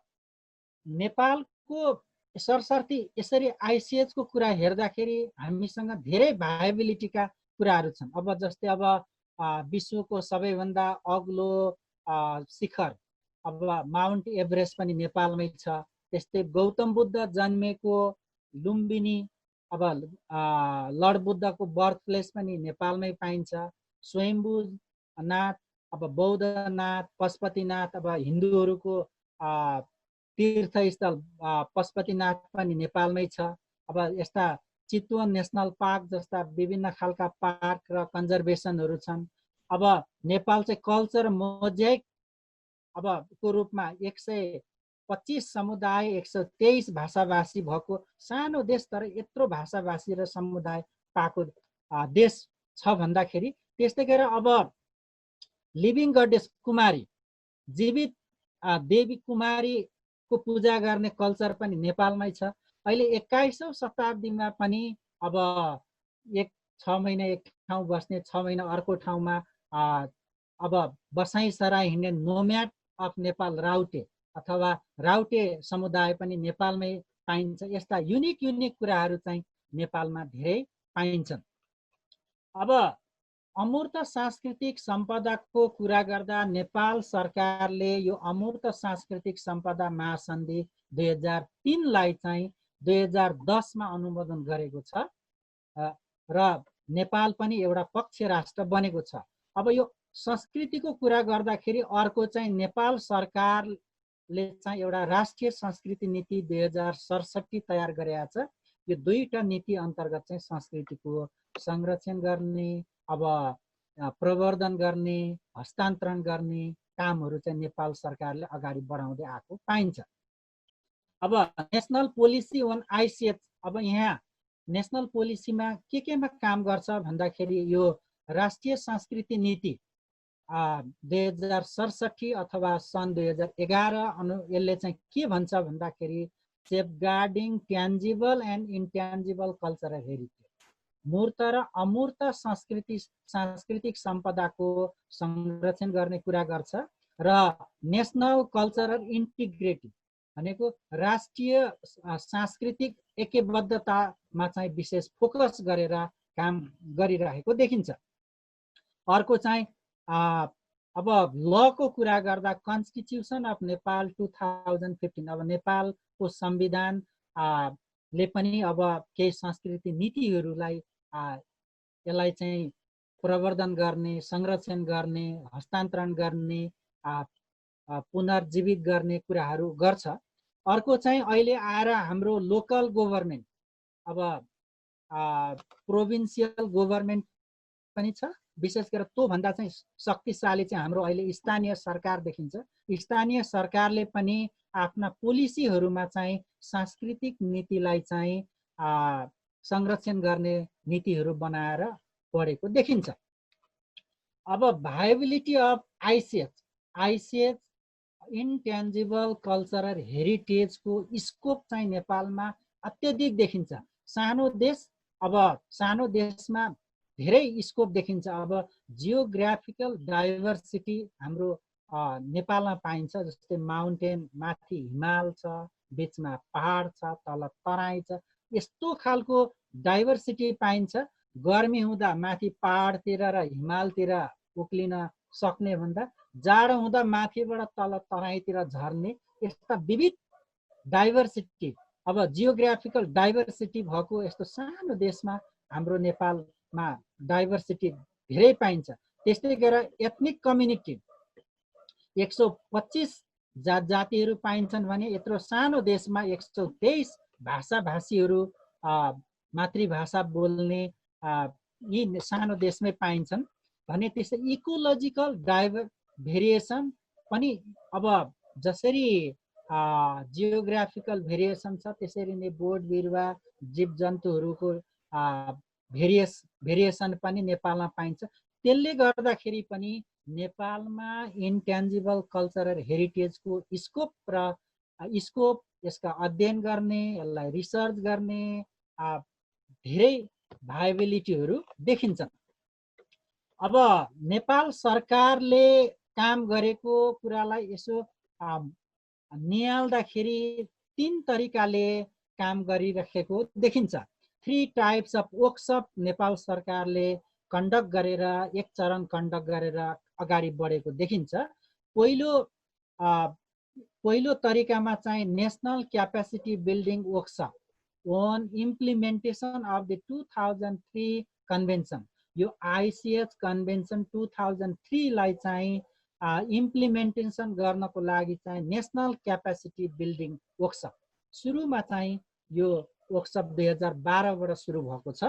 नेपालको सरसर्ती यसरी आइसिएच को कुरा हेर्दाखेरि हामीसँग धेरै भाइबिलिटीका कुराहरू छन्। अब जस्तै अब विश्वको सबैभन्दा अग्लो शिखर अब माउन्ट एभरेस्ट पनि नेपालमै छ। त्यस्तै गौतम बुद्ध जन्मेको लुम्बिनी, अब लर्ड बुद्धको बर्थ प्लेस पनि नेपालमै पाइन्छ। स्वयम्भूनाथ, अब बौद्धनाथ, पशुपतिनाथ, अब हिन्दूहरूको तीर्थस्थल पशुपतिनाथ पनि नेपालमै छ। अब यस्ता चितवन नेसनल पार्क जस्ता विभिन्न खालका पार्क र कन्जर्भेसनहरू छन्। अब नेपाल चाहिँ कल्चर मोजेक अब को रूपमा 125 समुदाय 123 भाषाभाषी भएको सानो देश, तर यत्रो भाषाभाषी र समुदाय पाएको देश छ भन्दाखेरि, त्यस्तै गरेर अब लिभिङ गडेस कुमारी, जीवित देवी कुमारीको पूजा गर्ने कल्चर पनि नेपालमै छ। अहिले 21औं शताब्दीमा पनि अब 6 महिना एक ठाउँ बस्ने, 6 महिना अर्को ठाउँमा अब बसाइ सराई हिँड्ने नोम्याड अफ नेपाल राउटे अथवा राउटे समुदाय पनि नेपालमै पाइन्छ। यस्ता युनिक कुराहरू चाहिँ नेपालमा धेरै पाइन्छन्। अब अमूर्त सांस्कृतिक सम्पदाको कुरा गर्दा नेपाल सरकारले यो अमूर्त सांस्कृतिक सम्पदा महासन्धि 2003लाई चाहिँ 2010 मा अनुमोदन गरेको छ र नेपाल पनि एउटा पक्ष राष्ट्र बनेको छ। अब यो संस्कृतिको कुरा गर्दाखेरि अर्को चाहिँ नेपाल सरकारले चाहिँ एउटा राष्ट्रिय संस्कृति नीति 2067 तयार गरेको छ। यो दुईटा नीति अन्तर्गत चाहिँ संस्कृतिको संरक्षण गर्ने, अब प्रवर्धन गर्ने, हस्तान्तरण गर्ने कामहरू चाहिँ नेपाल सरकारले अगाडि बढाउँदै आएको पाइन्छ। अब नेसनल पोलिसी अन आइसिएच, अब यहाँ नेसनल पोलिसीमा केमा काम गर्छ भन्दाखेरि यो राष्ट्रिय संस्कृति नीति 2067 अथवा सन् 2011 यसले चाहिँ के भन्छ भन्दाखेरि safeguarding tangible and intangible cultural heritage, मूर्त र अमूर्त सांस्कृतिक सम्पदाको संरक्षण गर्ने कुरा गर्छ र नेसनल कल्चरल इन्टिग्रिटी भनेको राष्ट्रिय सांस्कृतिक एकबद्धतामा चाहिँ विशेष फोकस गरेर काम गरिरहेको देखिन्छ। अर्को चाहिँ अब लको कुरा गर्दा कन्स्टिट्युसन अफ नेपाल 2015, अब नेपालको संविधान ले पनि अब केही संस्कृति नीतिहरूलाई यसलाई चाहिँ प्रवर्धन गर्ने, संरक्षण गर्ने, हस्तान्तरण गर्ने, पुनर्जीवित गर्ने कुराहरू गर्छ। अर्को चाहिँ अहिले आएर हाम्रो लोकल गभर्मेन्ट, अब प्रोभिन्सियल गभर्मेन्ट पनि छ, विशेष गरेर त्योभन्दा चाहिँ शक्तिशाली चाहिँ हाम्रो अहिले स्थानीय सरकार देखिन्छ। स्थानीय सरकारले पनि आफ्ना पोलिसीहरूमा चाहिँ सांस्कृतिक नीतिलाई चाहिँ संरक्षण गर्ने नीतिहरू बनाएर पढेको देखिन्छ। अब viability of ICH intangible cultural हेरिटेजको स्कोप चाहिँ नेपालमा अत्यधिक देखिन्छ। सानो देश, अब सानो देशमा धेरै स्कोप देखिन्छ। अब जियोग्राफिकल डाइभर्सिटी हाम्रो नेपालमा पाइन्छ, जस्तै माउन्टेन, माथि हिमाल छ, बिचमा पहाड छ, तल तराई छ, यस्तो खालको डाइभर्सिटी पाइन्छ। गर्मी हुँदा माथि पहाडतिर र हिमालतिर उक्लिन सक्ने भन्दा जाडो हुँदा माथिबाट तल तराईतिर झर्ने, यस्ता विविध डाइभर्सिटी, अब जियोग्राफिकल डाइभर्सिटी भएको यस्तो सानो देशमा हाम्रो नेपालमा डाइभर्सिटी धेरै पाइन्छ। त्यस्तै गरेर एथनिक कम्युनिटी 125 जातिहरू पाइन्छन् भने यत्रो सानो देशमा 123 भाषाभाषीहरू मातृभाषा बोल्ने यी सानो देशमै पाइन्छन् भने त्यस्तै इकोलोजिकल भेरिएसन पनि अब जसरी जियोग्राफिकल भेरिएसन छ त्यसरी नै बोट बिरुवा जीव जन्तुहरूको भेरिएसन पनि नेपालमा पाइन्छ। त्यसले गर्दाखेरि पनि नेपालमा इन्ट्यान्जिबल कल्चरल हेरिटेजको स्कोप यसका अध्ययन गर्ने, यसलाई रिसर्च गर्ने धेरै भाइबिलिटीहरू देखिन्छन्। अब नेपाल सरकारले काम गरेको कुरालाई यसो निहाल्दाखेरि 3 तरिकाले काम गरिरहेको देखिन्छ। 3 टाइप्स अफ वर्कसप नेपाल सरकारले कन्डक्ट गरेर, एक चरण कन्डक्ट गरेर अगाडि बढेको देखिन्छ। पहिलो तरिकामा चाहिँ national capacity building workshop on implementation of the 2003 convention. यो आइसिएच कन्भेन्सन 2003 लाई चाहिँ इम्प्लिमेन्टेसन गर्नको लागि चाहिँ नेसनल क्यापेसिटी बिल्डिङ वर्कसप सुरुमा चाहिँ यो वर्कसप 2012बाट सुरु भएको छ।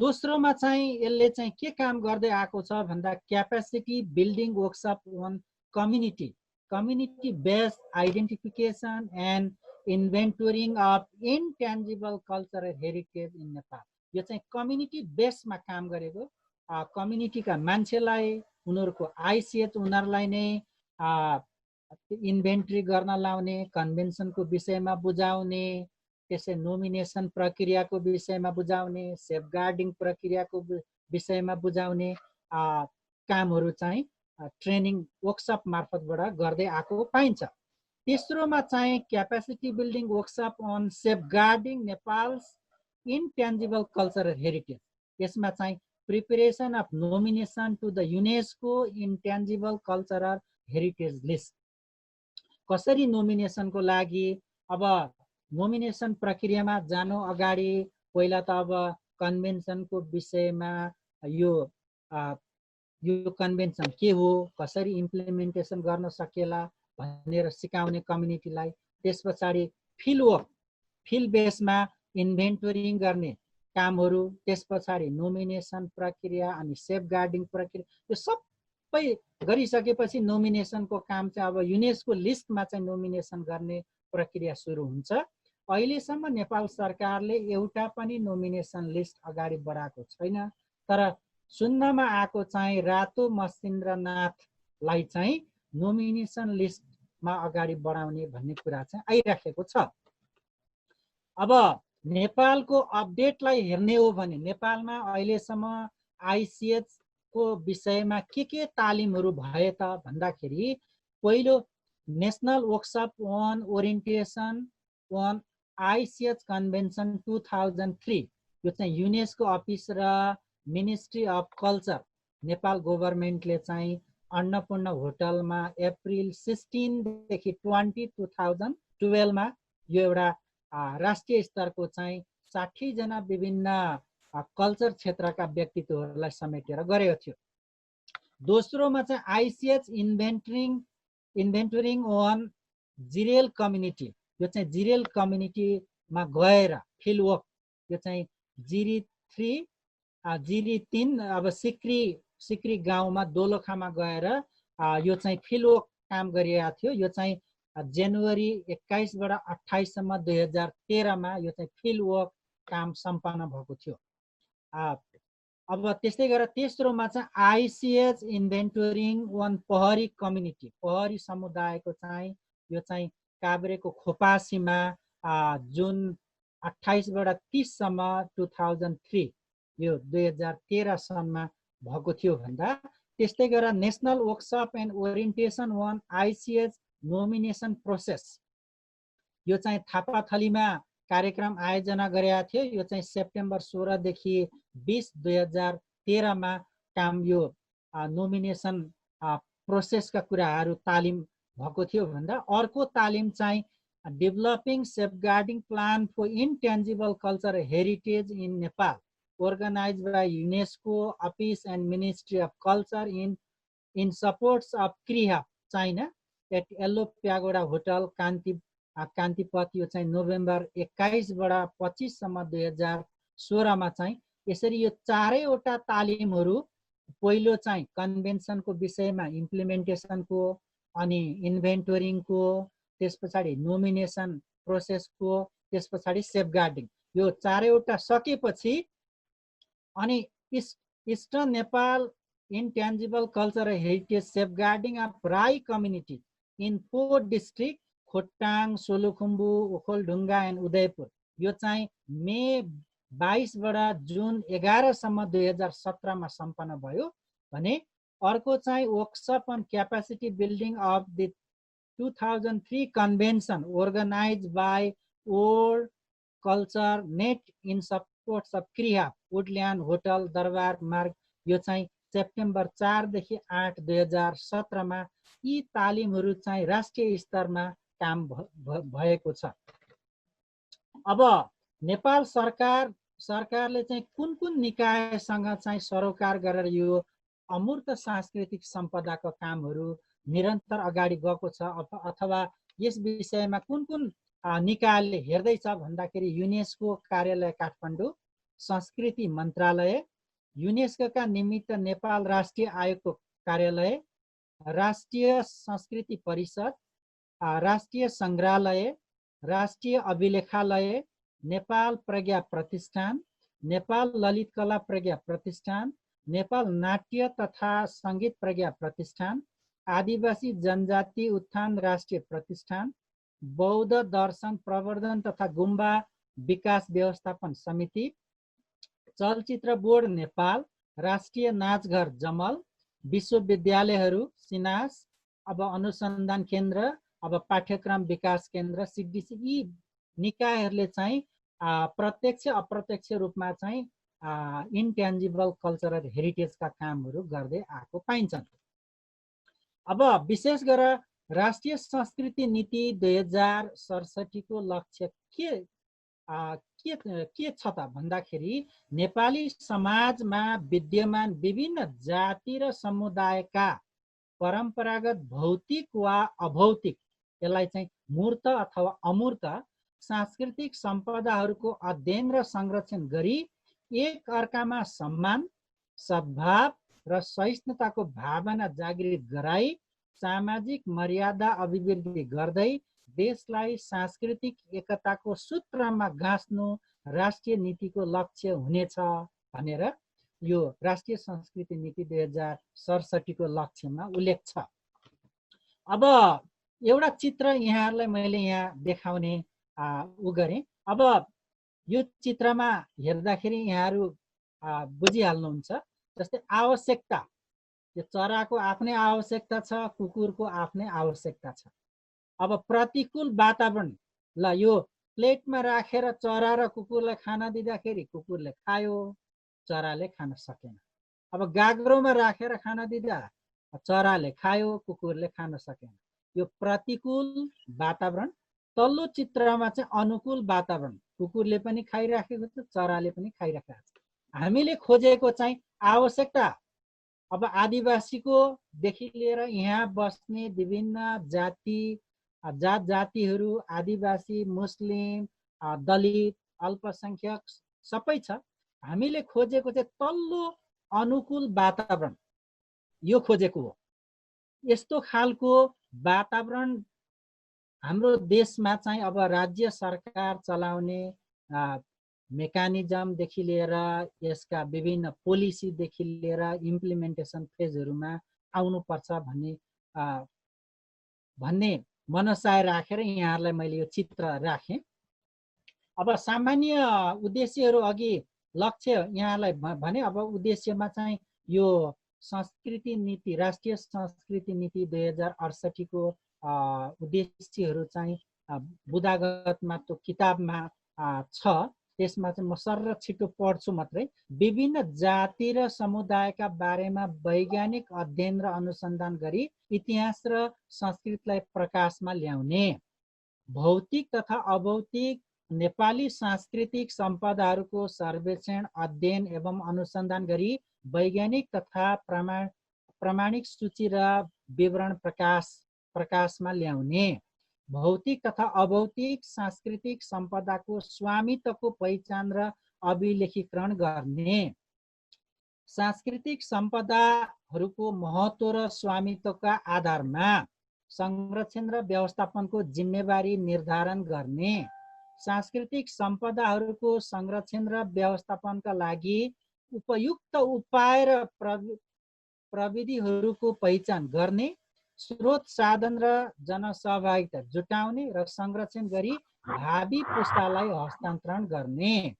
दोस्रोमा चाहिँ यसले चाहिँ के काम गर्दै आएको छ भन्दा capacity building workshop on community community based identification and inventorying of intangible cultural heritage in Nepal. यो चाहिँ कम्युनिटी बेसमा काम गरेको, कम्युनिटीका मान्छेलाई उनीहरूको आइसिएच उनीहरूलाई नै इन्भेन्ट्री गर्न लाउने, कन्भेन्सनको विषयमा बुझाउने, त्यसै नोमिनेसन प्रक्रियाको विषयमा बुझाउने, सेफगार्डिङ प्रक्रियाको विषयमा बुझाउने कामहरू चाहिँ ट्रेनिङ वर्कसप मार्फतबाट गर्दै आएको पाइन्छ। तेस्रोमा चाहिँ capacity building workshop on safeguarding Nepal's intangible cultural heritage. यसमा चाहिँ preparation of nomination to the UNESCO intangible cultural heritage list. कसरी नोमिनेसनको लागि, अब नोमिनेसन प्रक्रियामा जानु अगाडि पहिला त अब कन्भेन्सनको विषयमा यो कन्भेन्सन के हो, कसरी इम्प्लिमेन्टेसन गर्न सकेला भनेर सिकाउने कम्युनिटीलाई। त्यस पछाडि फिल्ड बेसमा इन्भेन्टोरिङ गर्ने कामहरू, त्यस पछाडि नोमिनेसन प्रक्रिया अनि सेफगार्डिङ प्रक्रिया, यो सबै गरिसकेपछि नोमिनेसनको काम चाहिँ अब युनेस्को लिस्टमा चाहिँ नोमिनेसन गर्ने प्रक्रिया सुरु हुन्छ। अहिलेसम्म नेपाल सरकारले एउटा पनि नोमिनेसन लिस्ट अगाडि बढाएको छैन, तर सुन्नमा आएको चाहिँ रातो मसिन्द्रनाथलाई चाहिँ नोमिनेसन लिस्टमा अगाडि बढाउने भन्ने कुरा चाहिँ आइराखेको छ। अब नेपालको अपडेटलाई हेर्ने हो भने नेपालमा अहिलेसम्म आइसिएच को विषयमा के तालिमहरू भए त भन्दाखेरि, पहिलो national workshop on orientation on ICH convention 2003, यो चाहिँ युनेस्को अफिस र मिनिस्ट्री अफ कल्चर नेपाल गभर्मेन्टले चाहिँ अन्नपूर्ण होटलमा अप्रिल 16 देखि 20 2012 मा यो एउटा राष्ट्रिय स्तरको चाहिँ 60 जना विभिन्न कल्चर क्षेत्रका व्यक्तित्वहरूलाई समेटेर गरेको थियो। दोस्रोमा चाहिँ आइसिएच इन्भेन्टरिङ अन जिरेल कम्युनिटी, यो चाहिँ जिरेल कम्युनिटीमा गएर फिल्ड वर्क, यो चाहिँ जिरी 3 अब सिक्री गाउँमा दोलखामा गएर यो चाहिँ फिल्ड वर्क काम गरिएको थियो। यो चाहिँ जनवरी 21 बाट 28 सम्म 2013 मा यो चाहिँ फिल्ड वर्क काम सम्पन्न भएको थियो। अब त्यस्तै गरेर तेस्रोमा चाहिँ आइसिएच इन्भेन्टोरिङ अन पहरी कम्युनिटी, पहरी समुदायको चाहिँ यो चाहिँ काभ्रेको खोपासीमा जुन 28 बाट 30 सम्म 2003 यो 2013 सनमा भएको थियो भन्दा। त्यस्तै गरेर national workshop and orientation on ICH nomination process, यो चाहिँ थापाथलीमा कार्यक्रम आयोजना गरेका थियो। यो चाहिँ सेप्टेम्बर 16 देखि 20 2013 मा काम यो नोमिनेसन प्रोसेसका कुराहरू तालिम भएको थियो भन्दा। अर्को तालिम चाहिँ developing safeguarding plan for intangible cultural heritage in Nepal, organized by UNESCO Office and Ministry of Culture in supports of KRIHA China at Yellow Pagoda Hotel कान्तिपथ, यो चाहिँ नोभेम्बर 21 बाट 25 सम्म 2016 मा चाहिँ यसरी यो चारैवटा तालिमहरू, पहिलो चाहिँ कन्भेन्सनको विषयमा इम्प्लिमेन्टेसनको, अनि इन्भेन्टोरिङको, त्यस पछाडि नोमिनेसन प्रोसेसको, त्यस पछाडि सेफगार्डिङ, यो चारैवटा सकेपछि अनि eastern Nepal intangible cultural heritage safeguarding of Rai community in 4 district Khotang, Solukhumbu, Okhaldhunga and Udaipur, यो चाहिँ मे 22 बाट जुन 11 सम्म 2017 मा सम्पन्न भयो भने। अर्को चाहिँ workshop on capacity building of the 2003 convention organize by world culture net in supports of क्रिया वुडल्यान्ड होटल दरबार मार्ग, यो चाहिँ सेप्टेम्बर 4 देखि 8 2017 मा यी तालिमहरू चाहिँ राष्ट्रिय स्तरमा काम भएको छ। अब नेपाल सरकारले चाहिँ कुन निकायसँग चाहिँ सरोकार गरेर यो अमूर्त सांस्कृतिक सम्पदाको कामहरू निरन्तर अगाडि गएको छ, अथवा यस विषयमा कुन निकायले हेर्दैछ भन्दाखेरि युनेस्को कार्यालय काठमाडौँ, संस्कृति मन्त्रालय, युनेस्कोका निमित्त नेपाल राष्ट्रिय आयोगको कार्यालय, राष्ट्रिय संस्कृति परिषद, राष्ट्रिय सङ्ग्रहालय, राष्ट्रिय अभिलेखालय, नेपाल प्रज्ञा प्रतिष्ठान, नेपाल ललित कला प्रज्ञा प्रतिष्ठान, नेपाल नाट्य तथा सङ्गीत प्रज्ञा प्रतिष्ठान, आदिवासी जनजाति उत्थान राष्ट्रिय प्रतिष्ठान, बौद्ध दर्शन प्रवर्धन तथा गुम्बा विकास व्यवस्थापन समिति, चलचित्र बोर्ड नेपाल, राष्ट्रिय नाचघर जमल, विश्वविद्यालयहरू सिनास, अब अनुसन्धान केन्द्र, अब पाठ्यक्रम विकास केन्द्र सिडिसी, यी निकायहरूले चाहिँ प्रत्यक्ष अप्रत्यक्ष रूपमा चाहिँ इन्ट्यान्जिबल कल्चरल हेरिटेजका कामहरू गर्दै आएको पाइन्छन्। अब विशेष गरेर राष्ट्रिय संस्कृति नीति 2067 को लक्ष्य के छ त भन्दाखेरि नेपाली समाजमा विद्यमान विभिन्न जाति र समुदायका परम्परागत भौतिक वा अभौतिक, यसलाई चाहिँ मूर्त अथवा अमूर्त सांस्कृतिक सम्पदाहरूको अध्ययन र संरक्षण गरी एक अर्कामा सम्मान, सद्भाव र सहिष्णुताको भावना जागृत गराई सामाजिक मर्यादा अभिवृद्धि गर्दै देशलाई सांस्कृतिक एकताको सूत्रमा गाँच्नु राष्ट्रिय नीतिको लक्ष्य हुनेछ भनेर यो राष्ट्रिय संस्कृति नीति 2067 को लक्ष्यमा उल्लेख छ। अब एउटा चित्र यहाँहरूलाई मैले यहाँ देखाउने गरेँ। अब यो चित्रमा हेर्दाखेरि यहाँहरू बुझिहाल्नुहुन्छ। जस्तै आवश्यकता, यो चराको आफ्नै आवश्यकता छ, कुकुरको आफ्नै आवश्यकता छ। अब प्रतिकूल वातावरण, ल यो प्लेटमा राखेर चरा र कुकुरलाई खाना दिँदाखेरि कुकुरले खायो, चराले खान सकेन। अब गाग्रोमा राखेर खाना दिँदा चराले खायो, कुकुरले खान सकेन। यो प्रतिकूल वातावरण। तल्लो चित्रमा चाहिँ अनुकूल वातावरण, कुकुरले पनि खाइराखेको छ, चराले पनि खाइराखेको छ। हामीले खोजेको चाहिँ आवश्यकता। अब आदिवासीको देखि लिएर यहाँ बस्ने विभिन्न जात जातिहरू, आदिवासी, मुस्लिम, दलित, अल्पसंख्यक सबै छ। हामीले खोजेको चाहिँ तल्लो अनुकूल वातावरण, यो खोजेको हो। यस्तो खालको वातावरण हाम्रो देशमा चाहिँ अब राज्य सरकार चलाउने मेकानिजमदेखि लिएर यसका विभिन्न पोलिसीदेखि लिएर इम्प्लिमेन्टेसन फेजहरूमा आउनुपर्छ भन्ने मनसाय राखेर यहाँहरूलाई मैले यो चित्र राखेँ। अब सामान्य उद्देश्यहरू अघि लक्ष्य यहाँलाई भने। अब उद्देश्यमा चाहिँ यो संस्कृति नीति, राष्ट्रिय संस्कृति नीति 2068 को उद्देश्यहरू चाहिँ बुदागतमा त्यो किताबमा छ। त्यसमा चाहिँ म सर्र छिटो पढ्छु मात्रै। विभिन्न जाति र समुदायका बारेमा वैज्ञानिक अध्ययन र अनुसन्धान गरी इतिहास र संस्कृतिलाई प्रकाशमा ल्याउने, भौतिक तथा अभौतिक नेपाली सांस्कृतिक सम्पदाहरूको सर्वेक्षण, अध्ययन एवं अनुसन्धान गरी वैज्ञानिक तथा प्रामाणिक सूची र विवरण प्रकाशमा ल्याउने, भौतिक तथा अभौतिक सांस्कृतिक सम्पदाको स्वामित्वको पहिचान र अभिलेखीकरण गर्ने, सांस्कृतिक सम्पदाहरूको महत्त्व र स्वामित्वका आधारमा संरक्षण र व्यवस्थापनको जिम्मेवारी निर्धारण गर्ने, सांस्कृतिक सम्पदाहरूको संरक्षण र व्यवस्थापनका लागि उपयुक्त उपाय र प्रविधिहरूको पहिचान गर्ने, स्रोत साधन र जनसहभागिता जुटाउने र संरक्षण गरी भावी पुस्तालाई हस्तान्तरण गर्ने,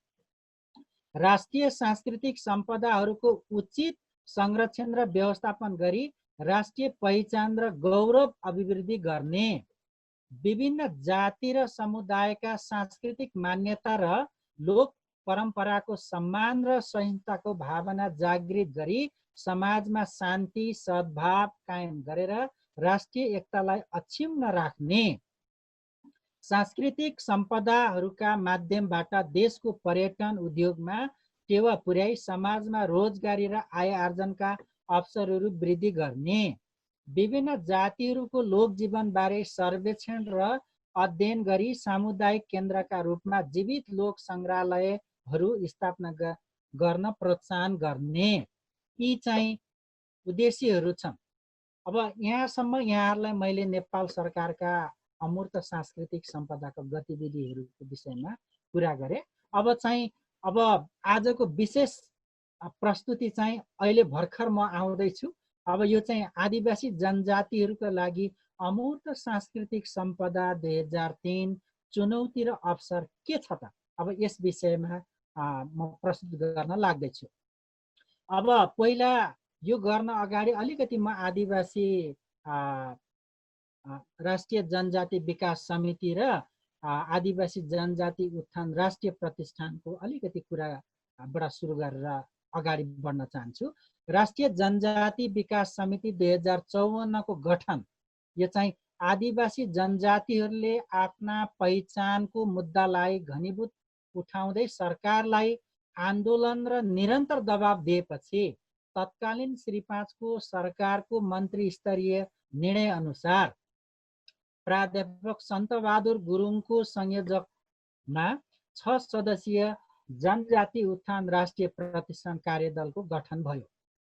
राष्ट्रिय सांस्कृतिक सम्पदाहरूको उचित संरक्षण र व्यवस्थापन गरी राष्ट्रिय पहिचान र गौरव अभिवृद्धि गर्ने, विभिन्न जाति र समुदायका सांस्कृतिक मान्यता र लोक परम्पराको सम्मान र सहिष्णुताको भावना जागृत गरी समाजमा शान्ति सद्भाव कायम गरेर राष्ट्रिय एकतालाई अक्षुण्ण राख्ने, सांस्कृतिक सम्पदाहरूका माध्यमबाट देशको पर्यटन उद्योगमा टेवा पुर्याई समाजमा रोजगारी र आय आर्जनका अवसरहरू वृद्धि गर्ने, विभिन्न जातिहरूको लोकजीवनबारे सर्वेक्षण र अध्ययन गरी सामुदायिक केन्द्रका रूपमा जीवित लोक सङ्ग्रहालयहरू स्थापना गर्न प्रोत्साहन गर्ने। यी चाहिँ उद्देश्यहरू छन्। अब यहाँसम्म यहाँहरूलाई मैले नेपाल सरकारका अमूर्त सांस्कृतिक सम्पदाको गतिविधिहरूको विषयमा कुरा गरेँ। अब आजको विशेष प्रस्तुति चाहिँ अहिले भर्खर म आउँदैछु। अब यो चाहिँ आदिवासी जनजातिहरूका लागि अमूर्त सांस्कृतिक सम्पदा 2003 चुनौती र अवसर के छ त, अब यस विषयमा म प्रस्तुत गर्न लाग्दैछु। अब पहिला यो गर्न अगाडि अलिकति म आदिवासी राष्ट्रिय जनजाति विकास समिति र आदिवासी जनजाति उत्थान राष्ट्रिय प्रतिष्ठानको अलिकति कुराबाट सुरु गरेर अगाडि बढ्न चाहन्छु। राष्ट्रिय जनजाति विकास समिति 2054 को गठन यो चाहिँ आदिवासी जनजातिहरूले आफ्ना पहिचानको मुद्दालाई घनीभूत उठाउँदै सरकारलाई आन्दोलन र निरन्तर दबाब दिएपछि तत्कालीन श्री 5 को सरकारको मन्त्री स्तरीय निर्णय अनुसार प्राध्यापक सन्तबहादुर गुरुङको संयोजकमा 6 सदस्यीय जनजाति उत्थान राष्ट्रिय प्रतिष्ठान कार्यदलको गठन भयो।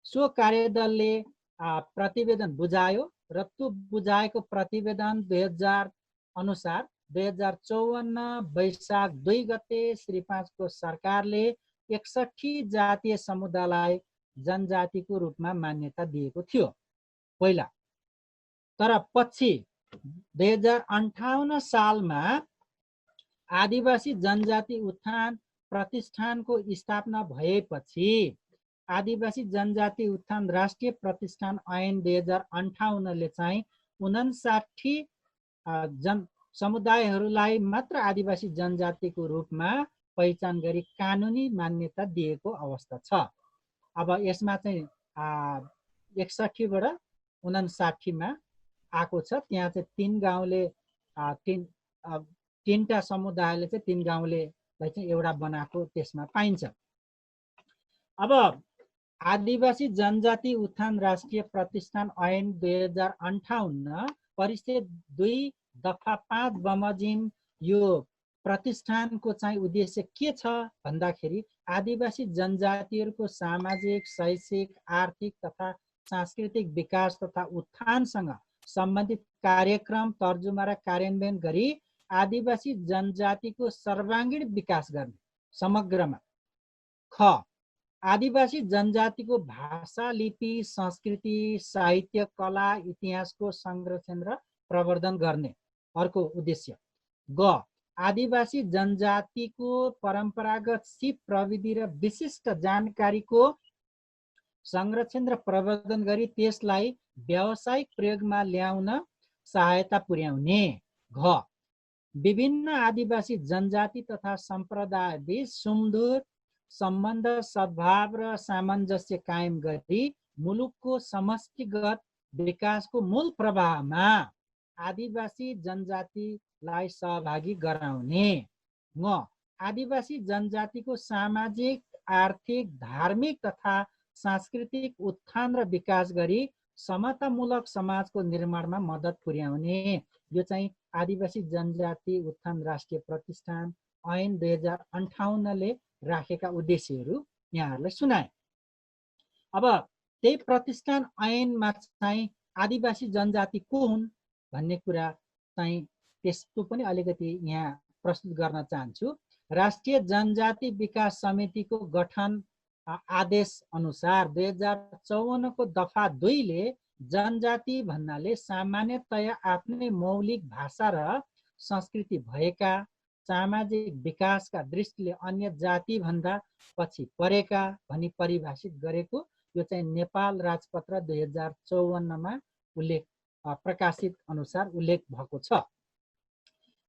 सो कार्यदलले प्रतिवेदन बुझायो र त्यो बुझाएको प्रतिवेदन 2000 अनुसार 2054 वैशाख 2 गते श्री 5 को सरकारले 61 जातीय समुदायलाई जनजातिको रूपमा मान्यता दिएको थियो पहिला। तर पछि 2058 सालमा आदिवासी जनजाति उत्थान प्रतिष्ठानको स्थापना भएपछि आदिवासी जनजाति उत्थान राष्ट्रिय प्रतिष्ठान ऐन 2058 ले चाहिँ 59 समुदायहरूलाई मात्र आदिवासी जनजातिको रूपमा पहिचान गरी कानुनी मान्यता दिएको अवस्था छ। अब यसमा चाहिँ 61 बाट 59 मा आएको छ। त्यहाँ चाहिँ 3 गाउँले तीनटा समुदायले चाहिँ 3 गाउँलेलाई चाहिँ एउटा बनाएको त्यसमा पाइन्छ। अब आदिवासी जनजाति उत्थान राष्ट्रिय प्रतिष्ठान ऐन 2058 परिच्छेद 2 दफा 5 बमोजिम यो प्रतिष्ठानको चाहिँ उद्देश्य के छ भन्दाखेरि आदिवासी जनजातिहरूको सामाजिक, शैक्षिक, आर्थिक तथा सांस्कृतिक विकास तथा उत्थानसँग सम्बन्धित कार्यक्रम तर्जुमा र कार्यान्वयन गरी आदिवासी जनजातिको सर्वाङ्गीण विकास गर्ने। समग्रमा ख आदिवासी जनजातिको भाषा, लिपि, संस्कृति, साहित्य, कला, इतिहासको संरक्षण र प्रवर्धन गर्ने अर्को उद्देश्य। ग आदिवासी जनजातिको परम्परागत सिप प्रविधि र विशिष्ट जानकारीको संरक्षण र प्रवर्धन गरी त्यसलाई व्यावसायिक प्रयोगमा ल्याउन सहायता पुर्याउने। घ विभिन्न आदिवासी जनजाति तथा सम्प्रदाय बीच सुमधुर सम्बन्ध, सद्भाव र सामञ्जस्य कायम गरी मुलुकको समष्टिगत विकासको मूल प्रवाहमा आदिवासी जनजातिलाई सहभागी गराउने। ङ आदिवासी जनजातिको सामाजिक, आर्थिक, धार्मिक तथा सांस्कृतिक उत्थान र विकास गरी समतामूलक समाजको निर्माणमा मद्दत पुर्याउने। यो चाहिँ आदिवासी जनजाति उत्थान राष्ट्रिय प्रतिष्ठान ऐन 2058 ले राखेका उद्देश्यहरू यहाँहरूलाई सुनाए। अब त्यही प्रतिष्ठान ऐनमा चाहिँ आदिवासी जनजाति को हुन् भन्ने कुरा चाहिँ त्यसको पनि अलिकति यहाँ प्रस्तुत गर्न चाहन्छु। राष्ट्रिय जनजाति विकास समितिको गठन आदेश अनुसार 2054 को दफा 2 ले जनजाति भन्नाले सामान्यतया आफ्नै मौलिक भाषा र संस्कृति भएका, सामाजिक विकासका दृष्टिले अन्य जाति भन्दा पछि परेका भनी परिभाषित गरेको यो चाहिँ नेपाल राजपत्र 2054 मा उल्लेख प्रकाशित अनुसार उल्लेख भएको छ।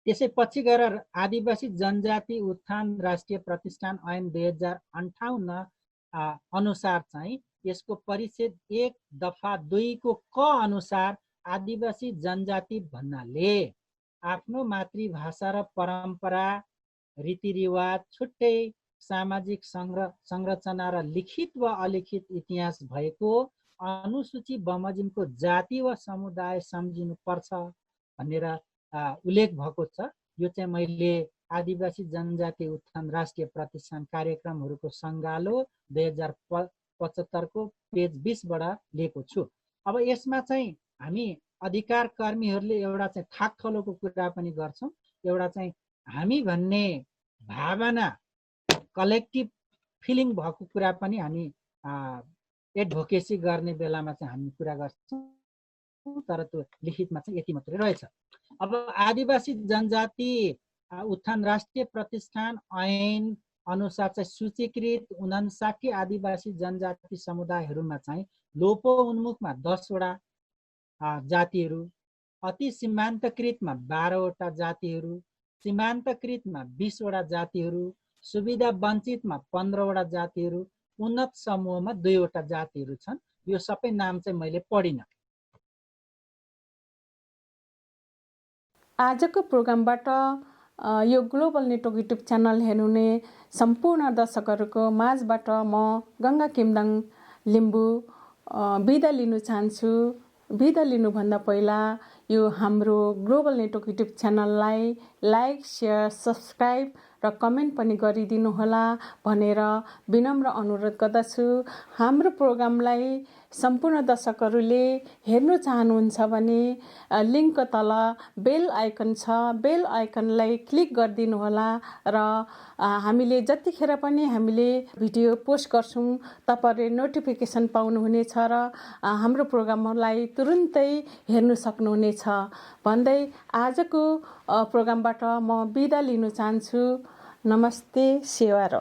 त्यसै पछि गएर आदिवासी जनजाति उत्थान राष्ट्रिय प्रतिष्ठान ऐन 2058 अनुसार चाहिँ यसको परिच्छेद 1 दफा 2 को क अनुसार आदिवासी जनजाति भन्नाले आफ्नो मातृभाषा र परम्परा, रीतिरिवाज, छुट्टै सामाजिक संरचना र लिखित वा अलिखित इतिहास भएको अनुसूची बमोजिमको जाति वा समुदाय सम्झिनुपर्छ भनेर उल्लेख भएको छ। यो चाहिँ मैले आदिवासी जनजाति उत्थान राष्ट्रिय प्रतिष्ठान कार्यक्रमहरूको सङ्गालो 2075 को पेज 20 बाट लिएको छु। अब यसमा चाहिँ हामी अधिकार कर्मीहरूले एउटा चाहिँ थाक थलोको कुरा पनि गर्छौँ, एउटा चाहिँ हामी भन्ने भावना कलेक्टिभ फिलिङ भएको कुरा पनि हामी एडभोकेसी गर्ने बेलामा चाहिँ हामी कुरा गर्छौँ, तर त्यो लिखितमा चाहिँ यति मात्रै रहेछ। अब आदिवासी जनजाति उत्थान राष्ट्रिय प्रतिष्ठान ऐन अनुसार चाहिँ सूचीकृत 59 आदिवासी जनजाति समुदायहरूमा चाहिँ लोपोन्मुखमा 10 वटा जातिहरू, अति सीमान्तकृतमा 12 वटा जातिहरू, सीमान्तकृतमा 20 वटा जातिहरू, सुविधा वञ्चितमा 15 वटा जातिहरू, उन्नत समूहमा 2 वटा जातिहरू छन्। यो सबै नाम चाहिँ मैले पढिनँ। आजको प्रोग्रामबाट यो ग्लोबल नेटवर्क युट्युब च्यानल हेर्नुहुने सम्पूर्ण दर्शकहरूको माझबाट म गङ्गा किमदाङ लिम्बू बिदा लिनु चाहन्छु। बिदा लिनुभन्दा पहिला यो हाम्रो ग्लोबल नेटवर्क युट्युब च्यानललाई लाइक, शेयर, सब्सक्राइब र कमेन्ट पनि गरिदिनु होला भनेर विनम्र अनुरोध गर्दछु। हाम्रो प्रोग्रामलाई सम्पूर्ण दर्शकहरूले हेर्नु चाहनुहुन्छ भने लिङ्कको तल बेल आइकन छ, बेल आइकनलाई क्लिक गरिदिनु होला र हामीले जतिखेर पनि हामीले भिडियो पोस्ट गर्छौँ तपाईहरुले नोटिफिकेसन पाउनुहुनेछ र हाम्रो प्रोग्रामलाई तुरुन्तै हेर्नु सक्नुहुनेछ भन्दै आजको प्रोग्रामबाट म बिदा लिन चाहन्छु। नमस्ते, सेवा र